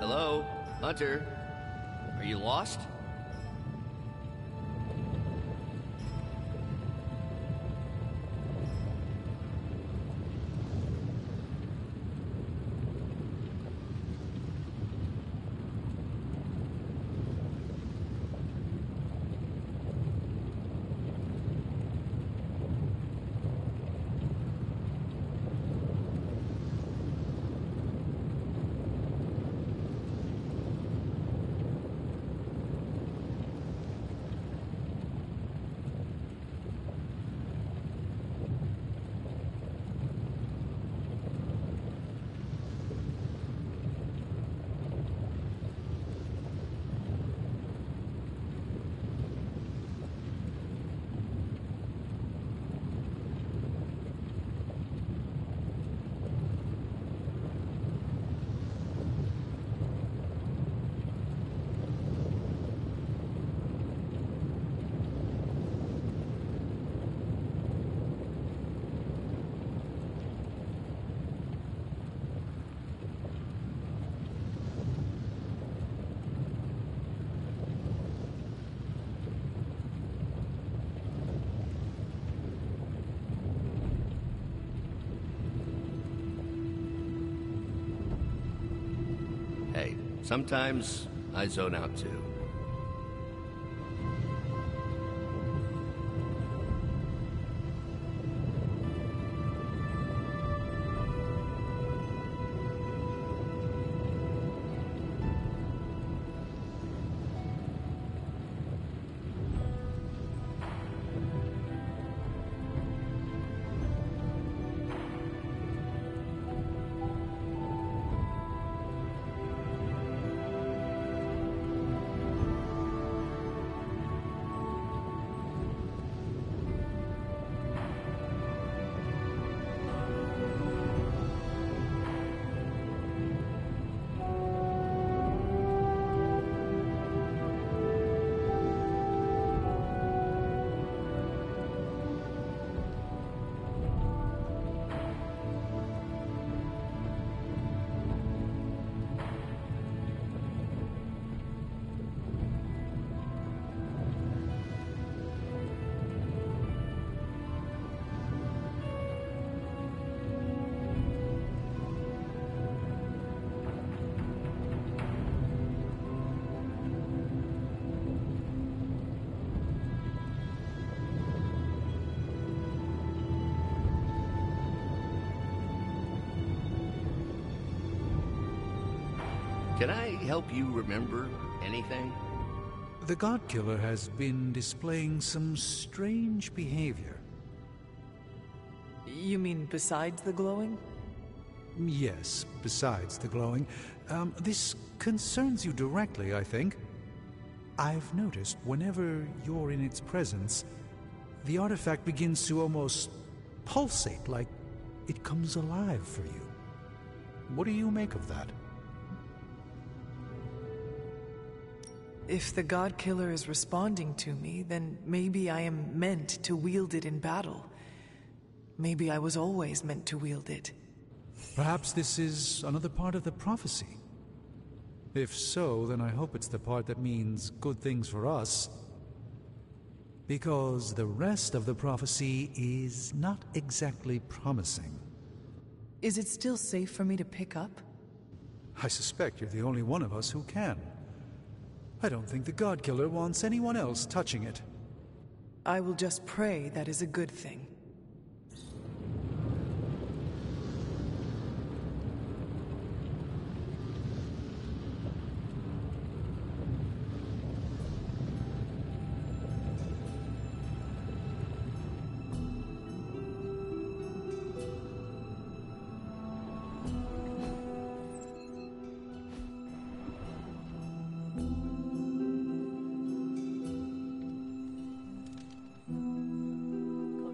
Hello? Hunter? Are you lost? Hey, sometimes I zone out too. Can I help you remember anything? The God Killer has been displaying some strange behavior. You mean besides the glowing? Yes, besides the glowing. This concerns you directly, I think. I've noticed whenever you're in its presence, the artifact begins to almost pulsate, like it comes alive for you. What do you make of that? If the God Killer is responding to me, then maybe I am meant to wield it in battle. Maybe I was always meant to wield it. Perhaps this is another part of the prophecy. If so, then I hope it's the part that means good things for us. Because the rest of the prophecy is not exactly promising. Is it still safe for me to pick up? I suspect you're the only one of us who can. I don't think the God Killer wants anyone else touching it. I will just pray that is a good thing.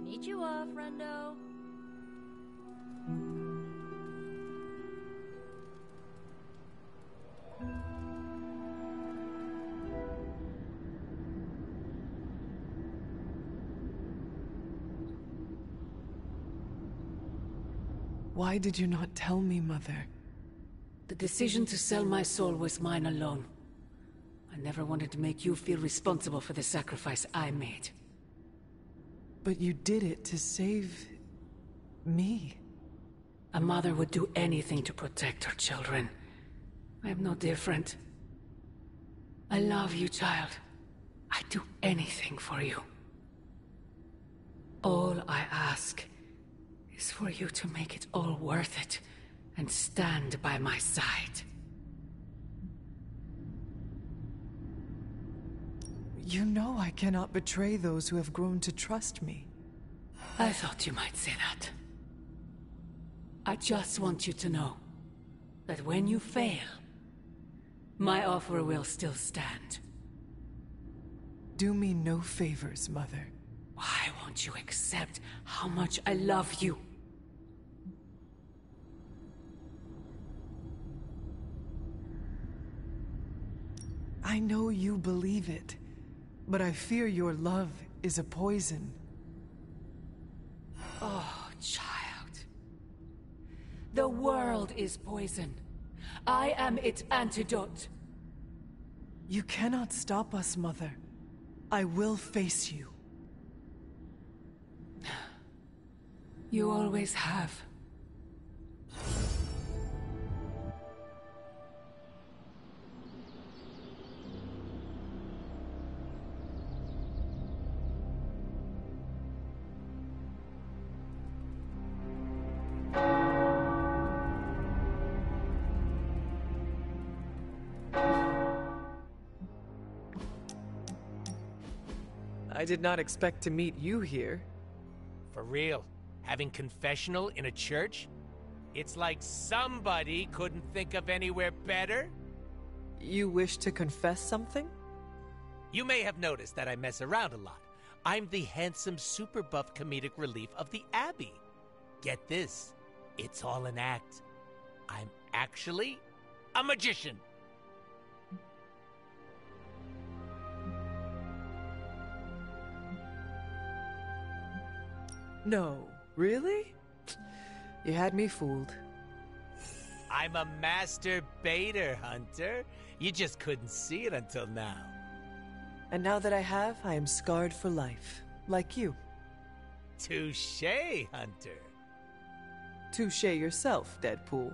Konnichiwa, friendo. Why did you not tell me, Mother? The decision to sell my soul was mine alone. I never wanted to make you feel responsible for the sacrifice I made. But you did it to save... me. A mother would do anything to protect her children. I am no different. I love you, child. I'd do anything for you. All I ask is for you to make it all worth it and stand by my side. You know I cannot betray those who have grown to trust me. I thought you might say that. I just want you to know that when you fail, my offer will still stand. Do me no favors, Mother. Why won't you accept how much I love you? I know you believe it, but I fear your love is a poison. Oh, child. The world is poison. I am its antidote. You cannot stop us, Mother. I will face you. You always have. I did not expect to meet you here. For real? Having confessional in a church? It's like somebody couldn't think of anywhere better? You wish to confess something? You may have noticed that I mess around a lot. I'm the handsome, super buff comedic relief of the Abbey. Get this, it's all an act. I'm actually a magician. No, really? You had me fooled. I'm a master baiter, Hunter. You just couldn't see it until now. And now that I have, I am scarred for life, like you. Touché, Hunter. Touché yourself, Deadpool.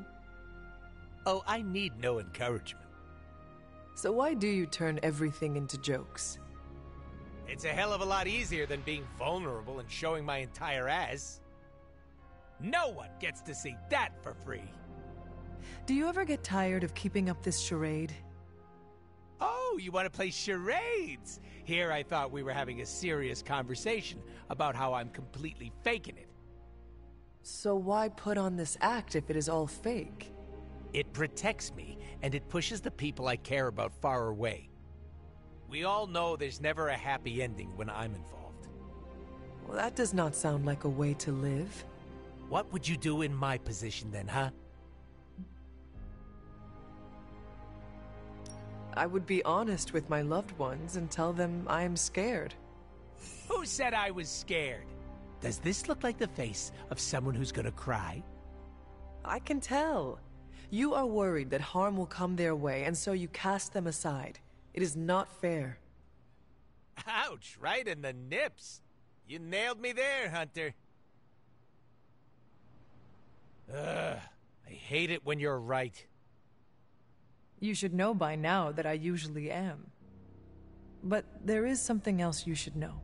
Oh, I need no encouragement. So why do you turn everything into jokes? It's a hell of a lot easier than being vulnerable and showing my entire ass. No one gets to see that for free. Do you ever get tired of keeping up this charade? Oh, you want to play charades? Here I thought we were having a serious conversation about how I'm completely faking it. So why put on this act if it is all fake? It protects me, and it pushes the people I care about far away. We all know there's never a happy ending when I'm involved. Well, that does not sound like a way to live. What would you do in my position then, huh? I would be honest with my loved ones and tell them I am scared. Who said I was scared? Does this look like the face of someone who's gonna cry? I can tell. You are worried that harm will come their way, and so you cast them aside. It is not fair. Ouch, right in the nips. You nailed me there, Hunter. Ugh, I hate it when you're right. You should know by now that I usually am. But there is something else you should know.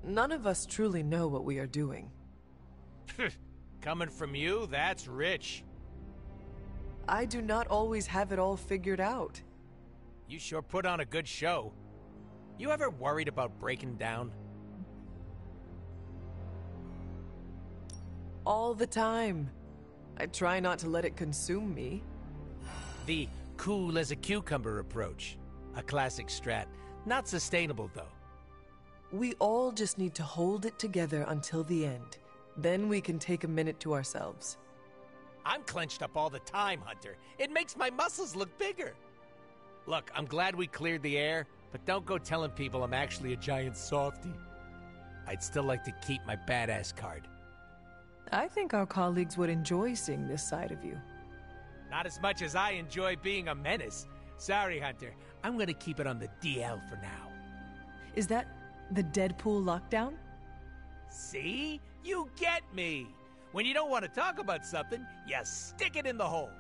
None of us truly know what we are doing. Coming from you, that's rich. I do not always have it all figured out. You sure put on a good show. You ever worried about breaking down? All the time. I try not to let it consume me. The cool as a cucumber approach. A classic strat. Not sustainable, though. We all just need to hold it together until the end. Then we can take a minute to ourselves. I'm clenched up all the time, Hunter. It makes my muscles look bigger. Look, I'm glad we cleared the air, but don't go telling people I'm actually a giant softie. I'd still like to keep my badass card. I think our colleagues would enjoy seeing this side of you. Not as much as I enjoy being a menace. Sorry, Hunter. I'm gonna keep it on the DL for now. Is that the Deadpool lockdown? See? You get me! When you don't want to talk about something, you stick it in the hole.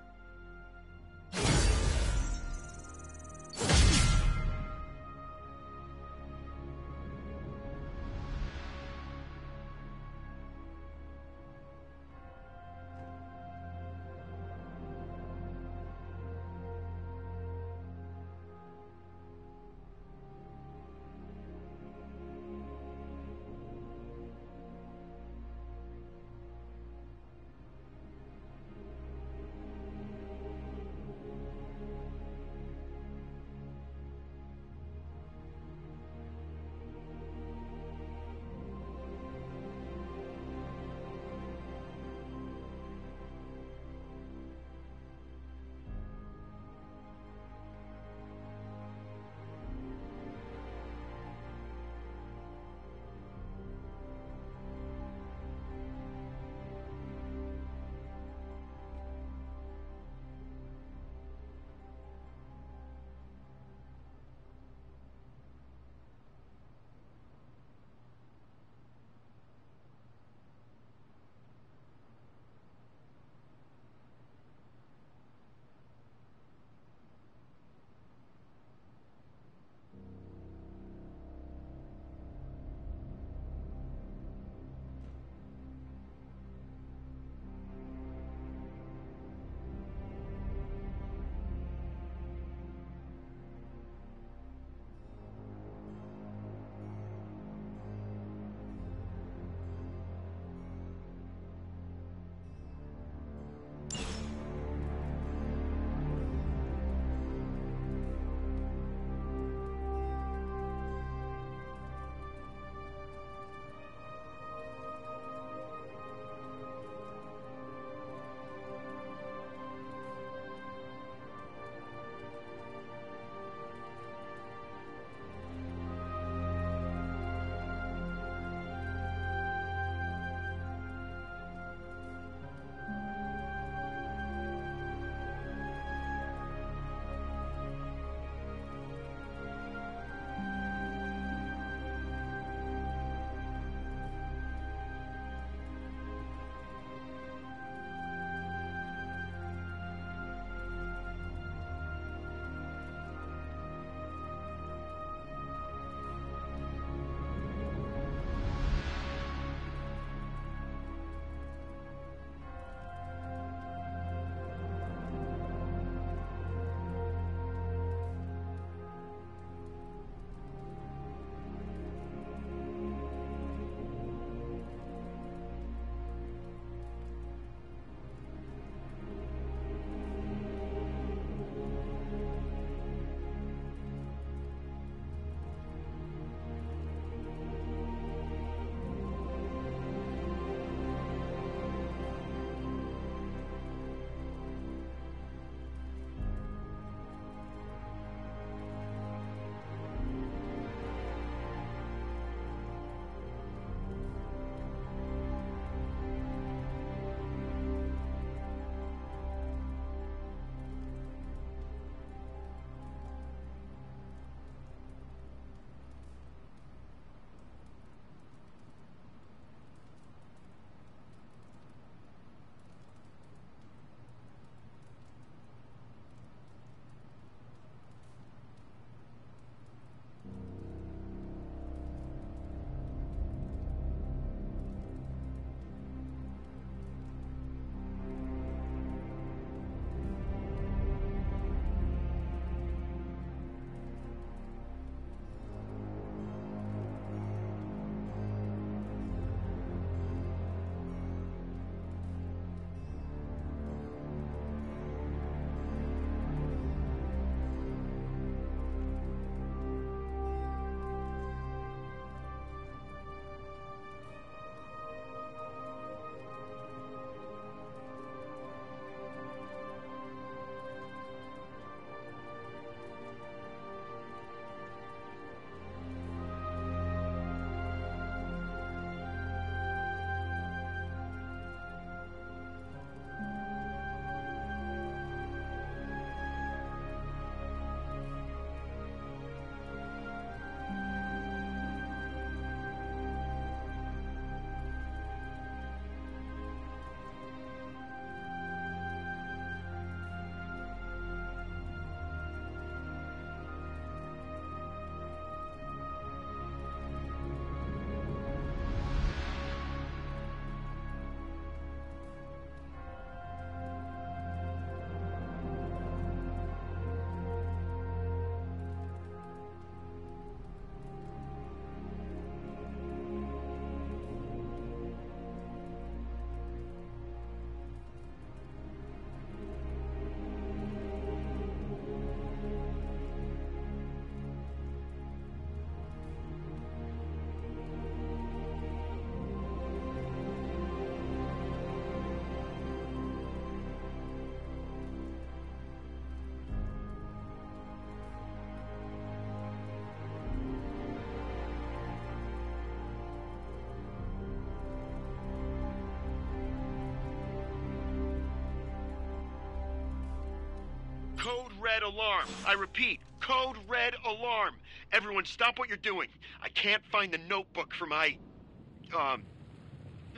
Code Red Alarm. I repeat, Code Red Alarm. Everyone stop what you're doing. I can't find the notebook for my,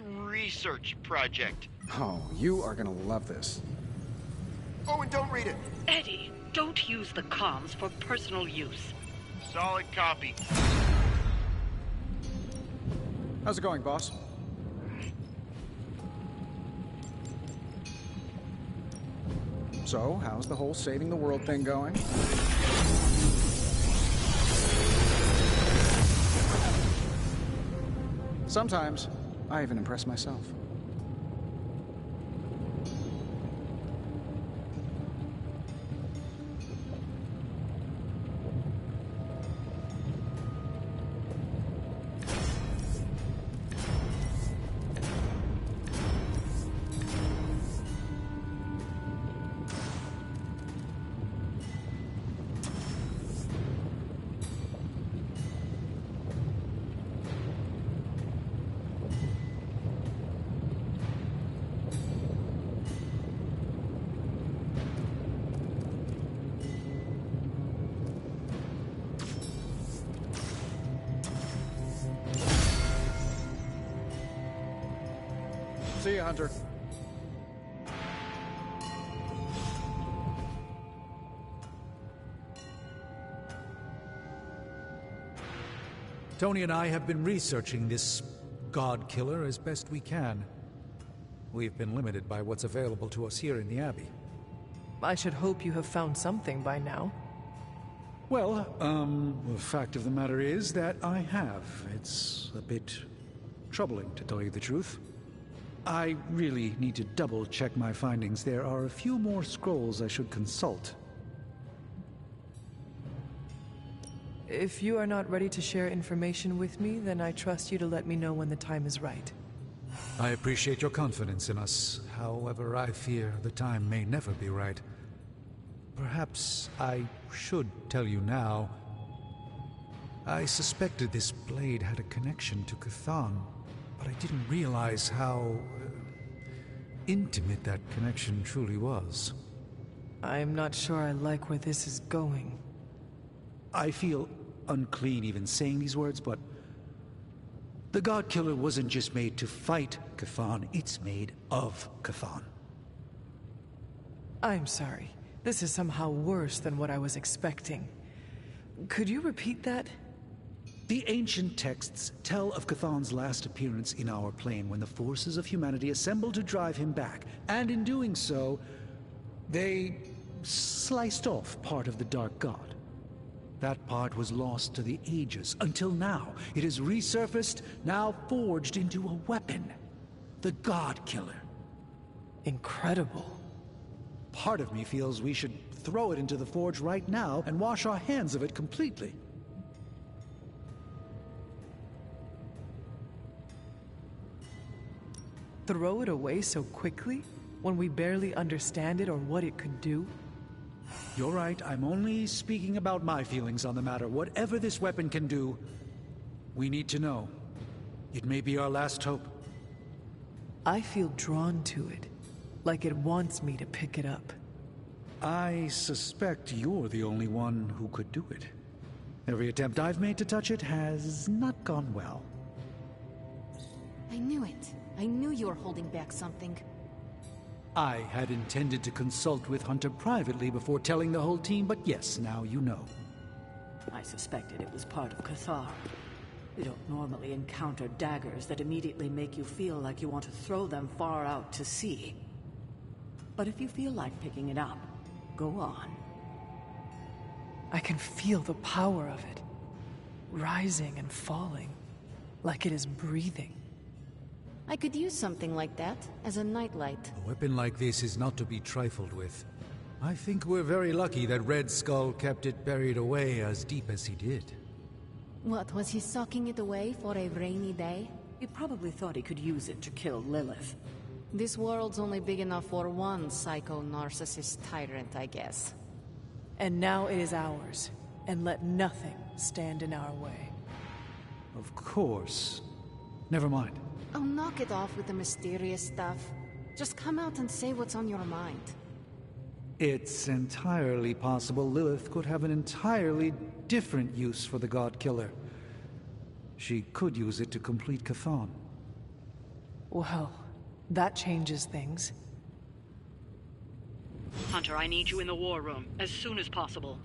research project. Oh, you are gonna love this. Oh, and don't read it. Eddie, don't use the comms for personal use. Solid copy. How's it going, boss? So, how's the whole saving the world thing going? Sometimes, I even impress myself. See ya, Hunter. Tony and I have been researching this God Killer as best we can. We've been limited by what's available to us here in the Abbey. I should hope you have found something by now. Well, the fact of the matter is that I have. It's a bit troubling, to tell you the truth. I really need to double-check my findings. There are a few more scrolls I should consult. If you are not ready to share information with me, then I trust you to let me know when the time is right. I appreciate your confidence in us. However, I fear the time may never be right. Perhaps I should tell you now. I suspected this blade had a connection to Chthon, but I didn't realize how intimate that connection truly was. I'm not sure I like where this is going. I feel unclean even saying these words, but the God Killer wasn't just made to fight Chthon, it's made of Chthon. I'm sorry. This is somehow worse than what I was expecting. Could you repeat that? The ancient texts tell of Chthon's last appearance in our plane when the forces of humanity assembled to drive him back, and in doing so, they sliced off part of the Dark God. That part was lost to the ages, until now. It has resurfaced, now forged into a weapon. The God Killer. Incredible. Part of me feels we should throw it into the forge right now and wash our hands of it completely. Throw it away so quickly? When we barely understand it or what it could do? You're right, I'm only speaking about my feelings on the matter. Whatever this weapon can do, we need to know. It may be our last hope. I feel drawn to it, like it wants me to pick it up. I suspect you're the only one who could do it. Every attempt I've made to touch it has not gone well. I knew it. I knew you were holding back something. I had intended to consult with Hunter privately before telling the whole team, but yes, now you know. I suspected it was part of Cathar. You don't normally encounter daggers that immediately make you feel like you want to throw them far out to sea. But if you feel like picking it up, go on. I can feel the power of it, rising and falling, like it is breathing. I could use something like that as a nightlight. A weapon like this is not to be trifled with. I think we're very lucky that Red Skull kept it buried away as deep as he did. What, was he socking it away for a rainy day? He probably thought he could use it to kill Lilith. This world's only big enough for one psycho-narcissist tyrant, I guess. And now it is ours, and let nothing stand in our way. Of course. Never mind. Oh, knock it off with the mysterious stuff. Just come out and say what's on your mind. It's entirely possible Lilith could have an entirely different use for the God Killer. She could use it to complete Chthon. Well, that changes things. Hunter, I need you in the war room as soon as possible.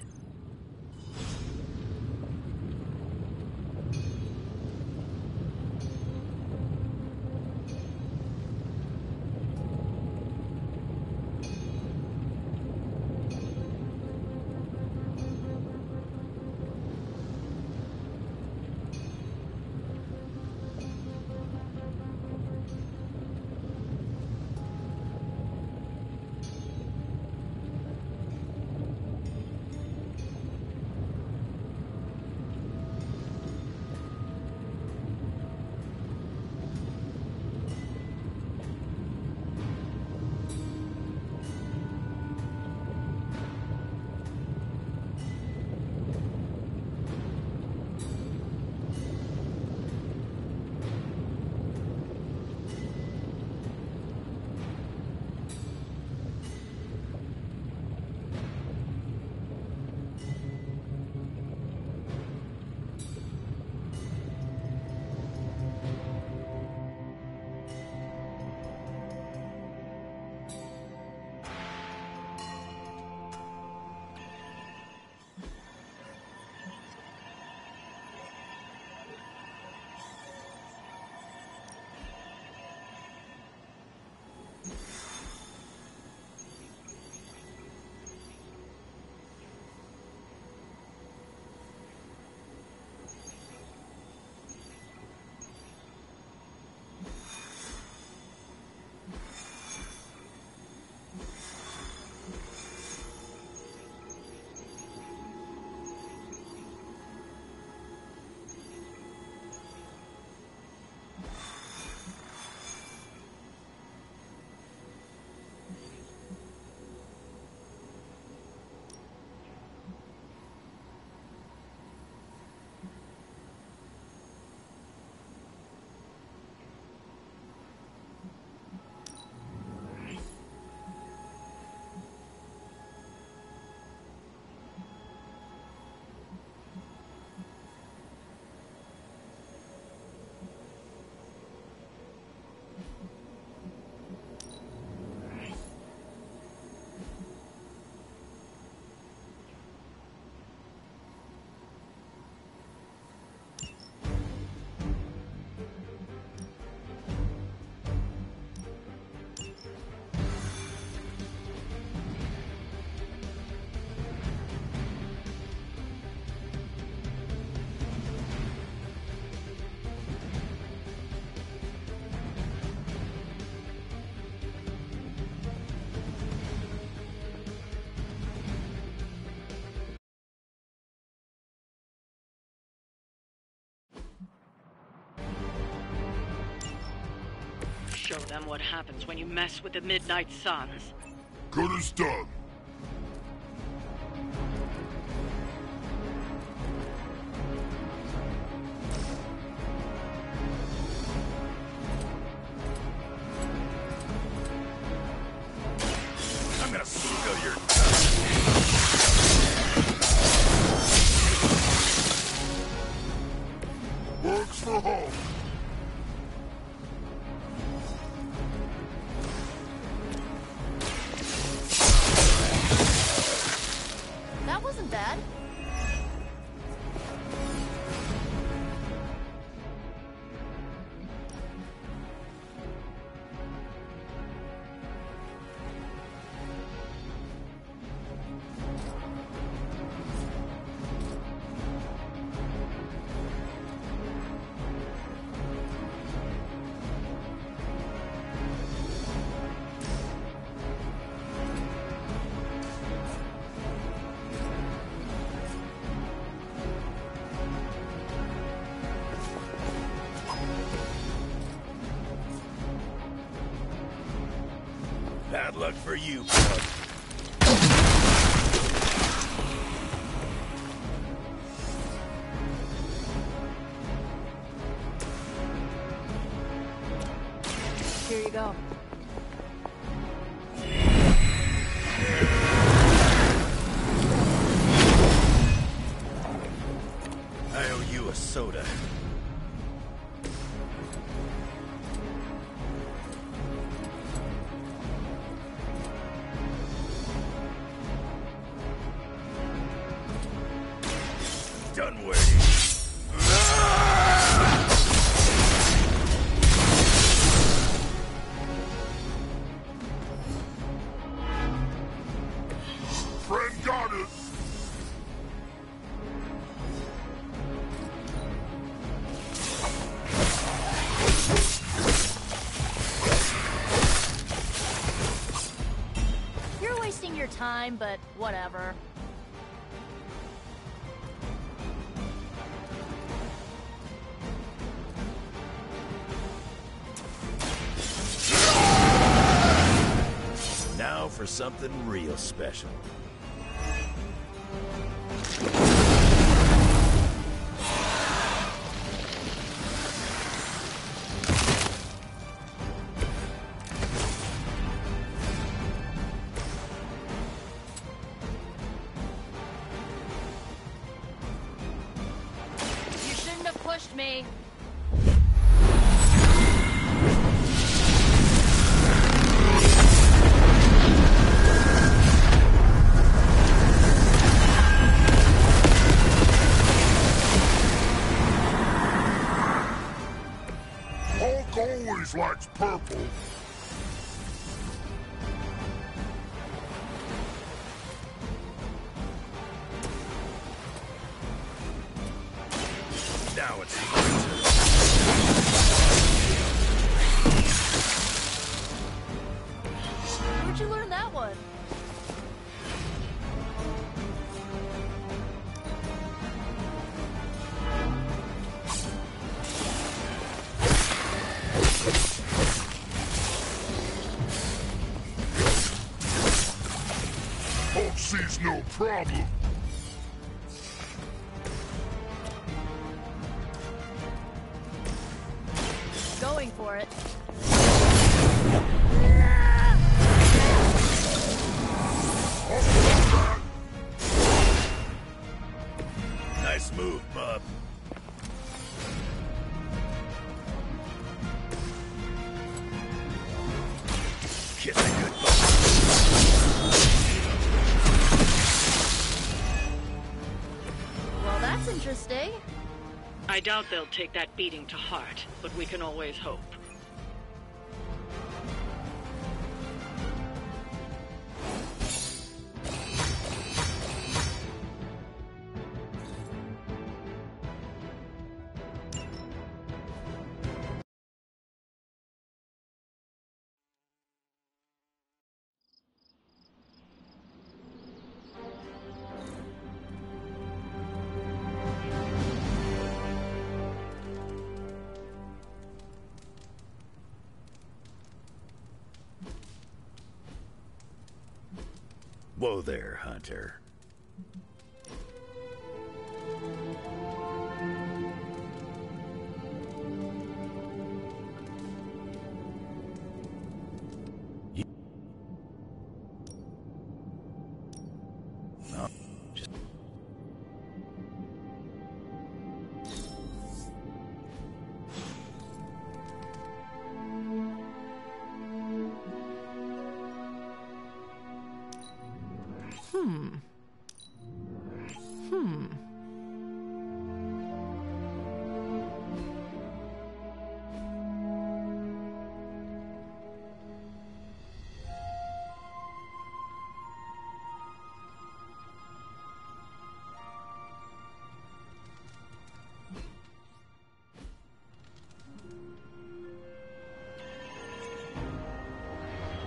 Show them what happens when you mess with the Midnight Suns. Good as done. I'm gonna spill your Works for home. That wasn't bad. bad luck for you, bud. Here you go. soda. Done waiting. Friend got it. You're wasting your time, but whatever. Now for something real special. You shouldn't have pushed me. Hulk always likes purple. Now it's Where'd you learn that one? Hulk sees no problem. Going for it. nice move, bub. Get the good Well, that's interesting. I doubt they'll take that beating to heart, but we can always hope. Whoa there, Hunter. No, just...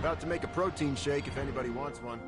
About to make a protein shake if anybody wants one.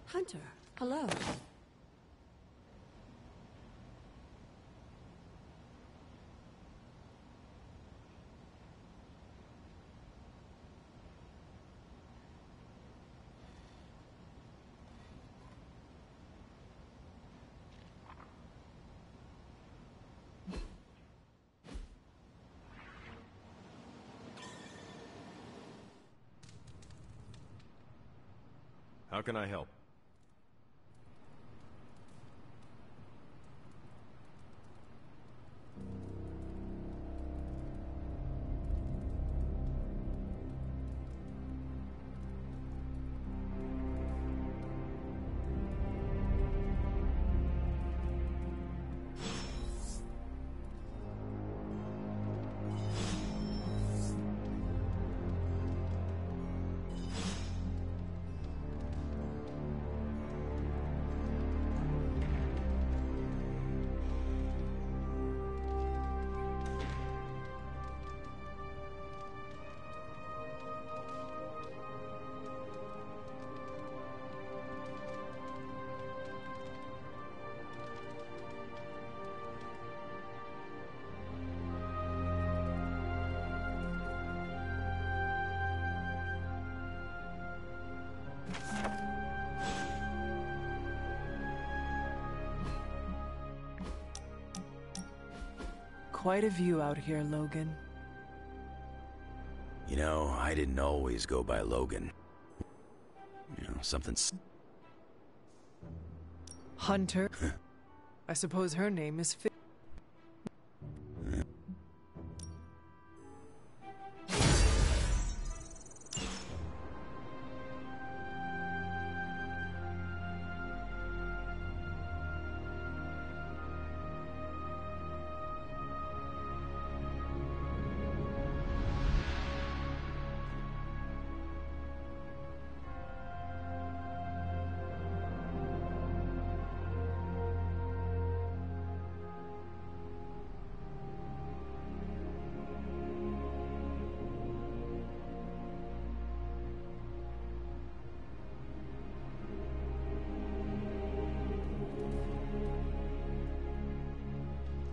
Hunter, hello. How can I help? Quite a view out here, Logan. You know, I didn't always go by Logan. You know, something's... Hunter? I suppose her name is Fi-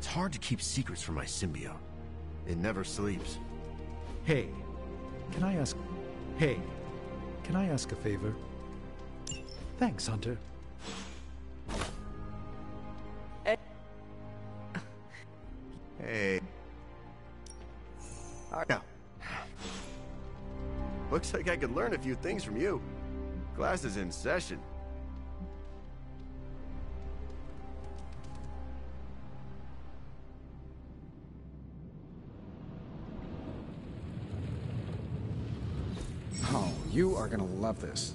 It's hard to keep secrets from my symbiote. It never sleeps. Hey, can I ask... Hey, can I ask a favor? Thanks, Hunter. Hey. Alright now. Looks like I could learn a few things from you. Class is in session. Oh, you are gonna love this.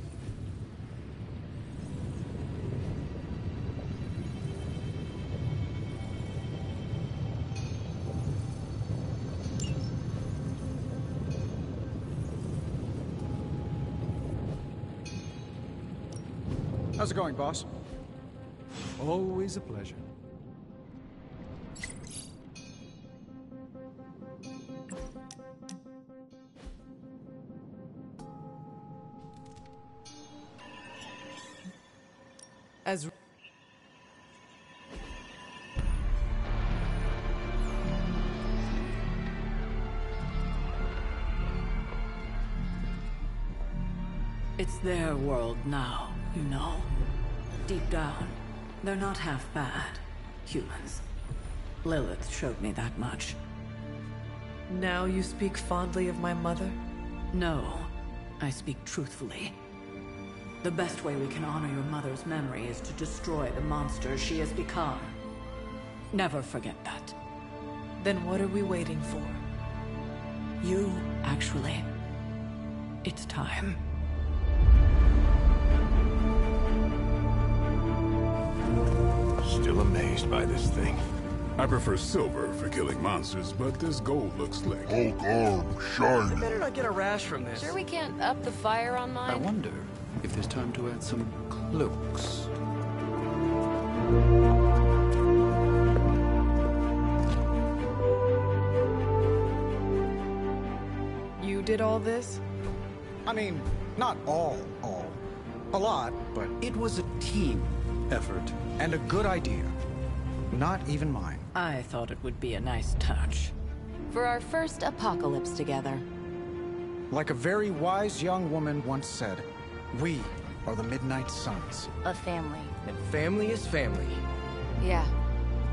How's it going, boss? Always a pleasure. As It's their world now, you know. Deep down, they're not half bad. Humans. Lilith showed me that much. now you speak fondly of my mother? No, I speak truthfully. The best way we can honor your mother's memory is to destroy the monster she has become. Never forget that. Then what are we waiting for? You, actually. It's time. Still amazed by this thing. I prefer silver for killing monsters, but this gold looks slick. Hulk arm, shiny. I better not get a rash from this. Sure we can't up the fire on mine? I wonder if there's time to add some cloaks. did all this? I mean, not all. A lot, but It was a team effort. and a good idea. Not even mine. I thought it would be a nice touch. For our first apocalypse together. Like a very wise young woman once said, we are the Midnight Suns. A family. And family is family. Yeah.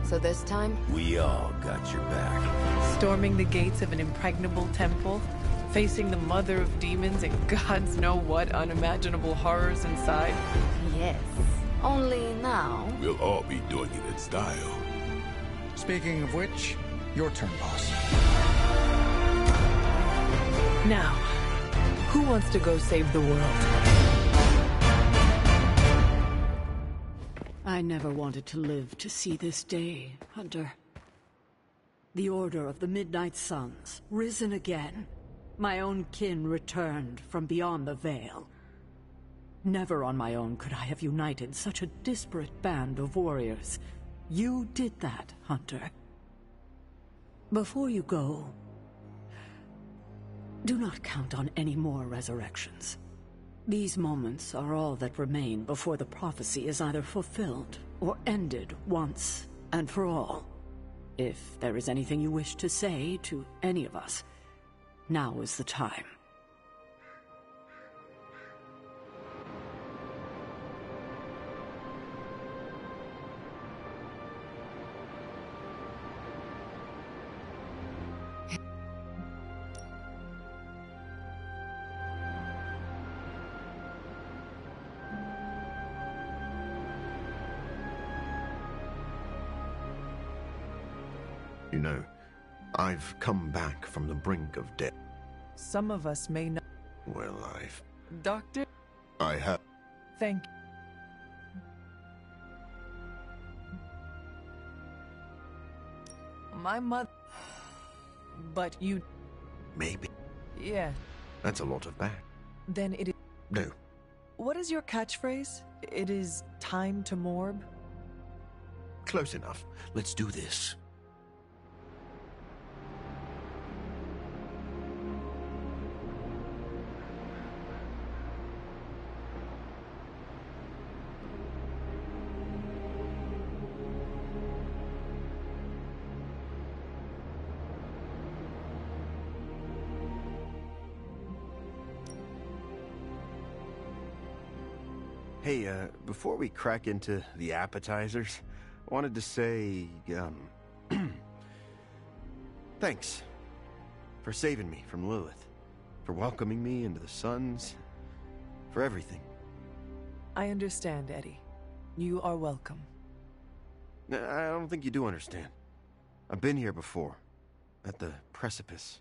So this time? We all got your back. Storming the gates of an impregnable temple, facing the mother of demons and gods know what unimaginable horrors inside. Yes. Only now... We'll all be doing it in style. Speaking of which, your turn, boss. Now, who wants to go save the world? I never wanted to live to see this day, Hunter. The Order of the Midnight Suns, risen again. My own kin returned from beyond the Veil. Never on my own could I have united such a disparate band of warriors. You did that, Hunter. Before you go, do not count on any more resurrections. These moments are all that remain before the prophecy is either fulfilled or ended once and for all. If there is anything you wish to say to any of us, now is the time. You know, I've come back from the brink of death. Some of us may not... Well, Doctor? I have... Thank you. My mother... But you... Maybe. Yeah. That's a lot of bad. Then it is... No. What is your catchphrase? It is time to morb? Close enough. Let's do this. Hey, before we crack into the appetizers, I wanted to say, thanks for saving me from Lilith, for welcoming me into the Suns, for everything. I understand, Eddie. You are welcome. I don't think you do understand. I've been here before, at the precipice.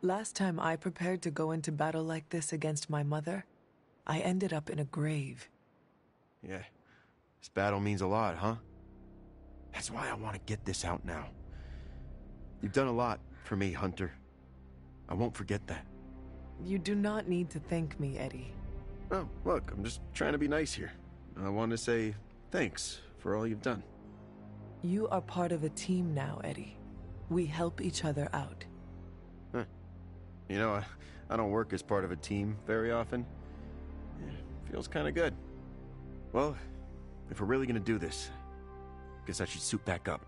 Last time I prepared to go into battle like this against my mother, I ended up in a grave. Yeah, this battle means a lot, huh? That's why I want to get this out now. You've done a lot for me, Hunter. I won't forget that. You do not need to thank me, Eddie. Oh, look, I'm just trying to be nice here. I want to say thanks for all you've done. You are part of a team now, Eddie. We help each other out. Huh. You know, I don't work as part of a team very often. Yeah, feels kind of good. Well, if we're really gonna do this, guess I should suit back up.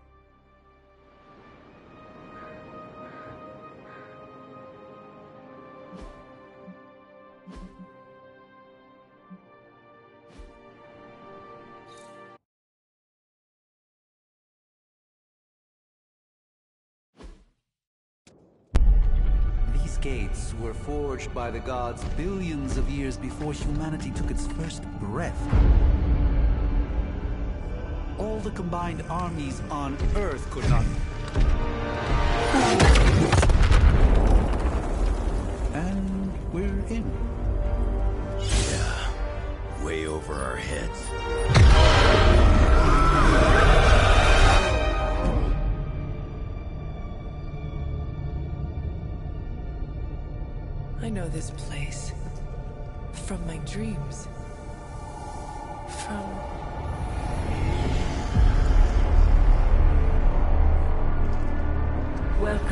These gates were forged by the gods billions of years before humanity took its first breath. All the combined armies on Earth could not... And we're in. Yeah, way over our heads. I know this place. From my dreams.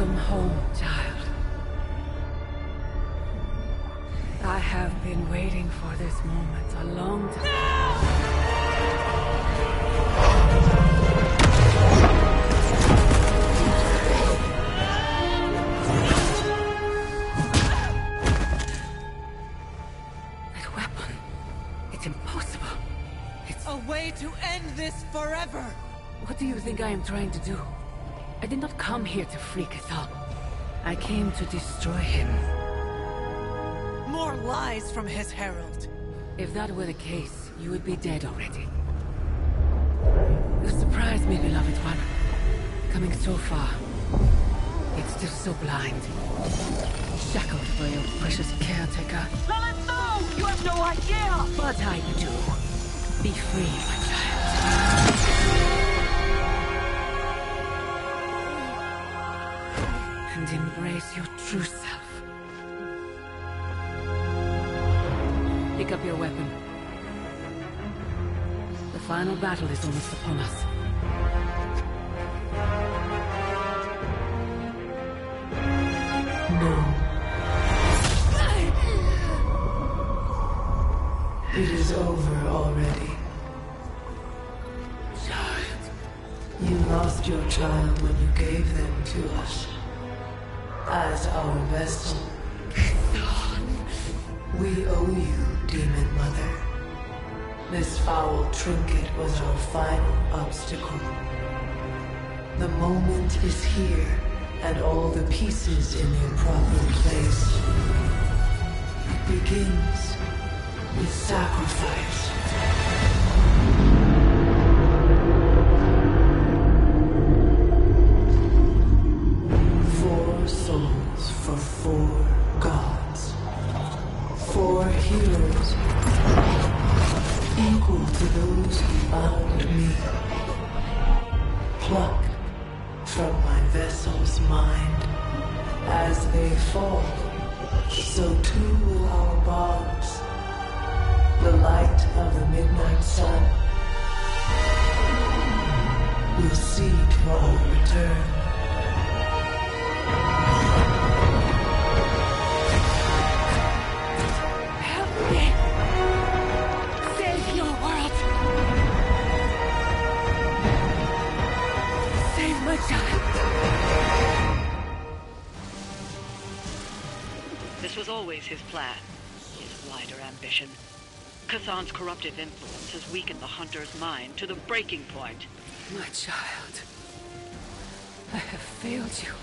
Welcome home, child. I have been waiting for this moment a long time. That weapon. It's impossible. It's a way to end this forever. What do you think I am trying to do? I did not come here to free Chthon. I came to destroy him. More lies from his herald. If that were the case, you would be dead already. You surprised me, beloved one. Coming so far, yet still so blind. Shackled by your precious caretaker. Lilith, no! You have no idea! But I do. Be free, my child. And embrace your true self. Pick up your weapon. The final battle is almost upon us. No. It is over already. Child. You lost your child when you gave them to us. As our vessel. We owe you, Demon Mother. This foul trinket was our final obstacle. The moment is here, and all the pieces in their proper place. It begins with sacrifice. Four souls for 4 gods. 4 heroes, equal to those who found me. Plucked from my vessel's mind. As they fall, so too will our bonds. The light of the midnight sun will see to our return. Save your world! Save my child! This was always his plan, his wider ambition. Chthon's corruptive influence has weakened the Hunter's mind to the breaking point. My child, I have failed you.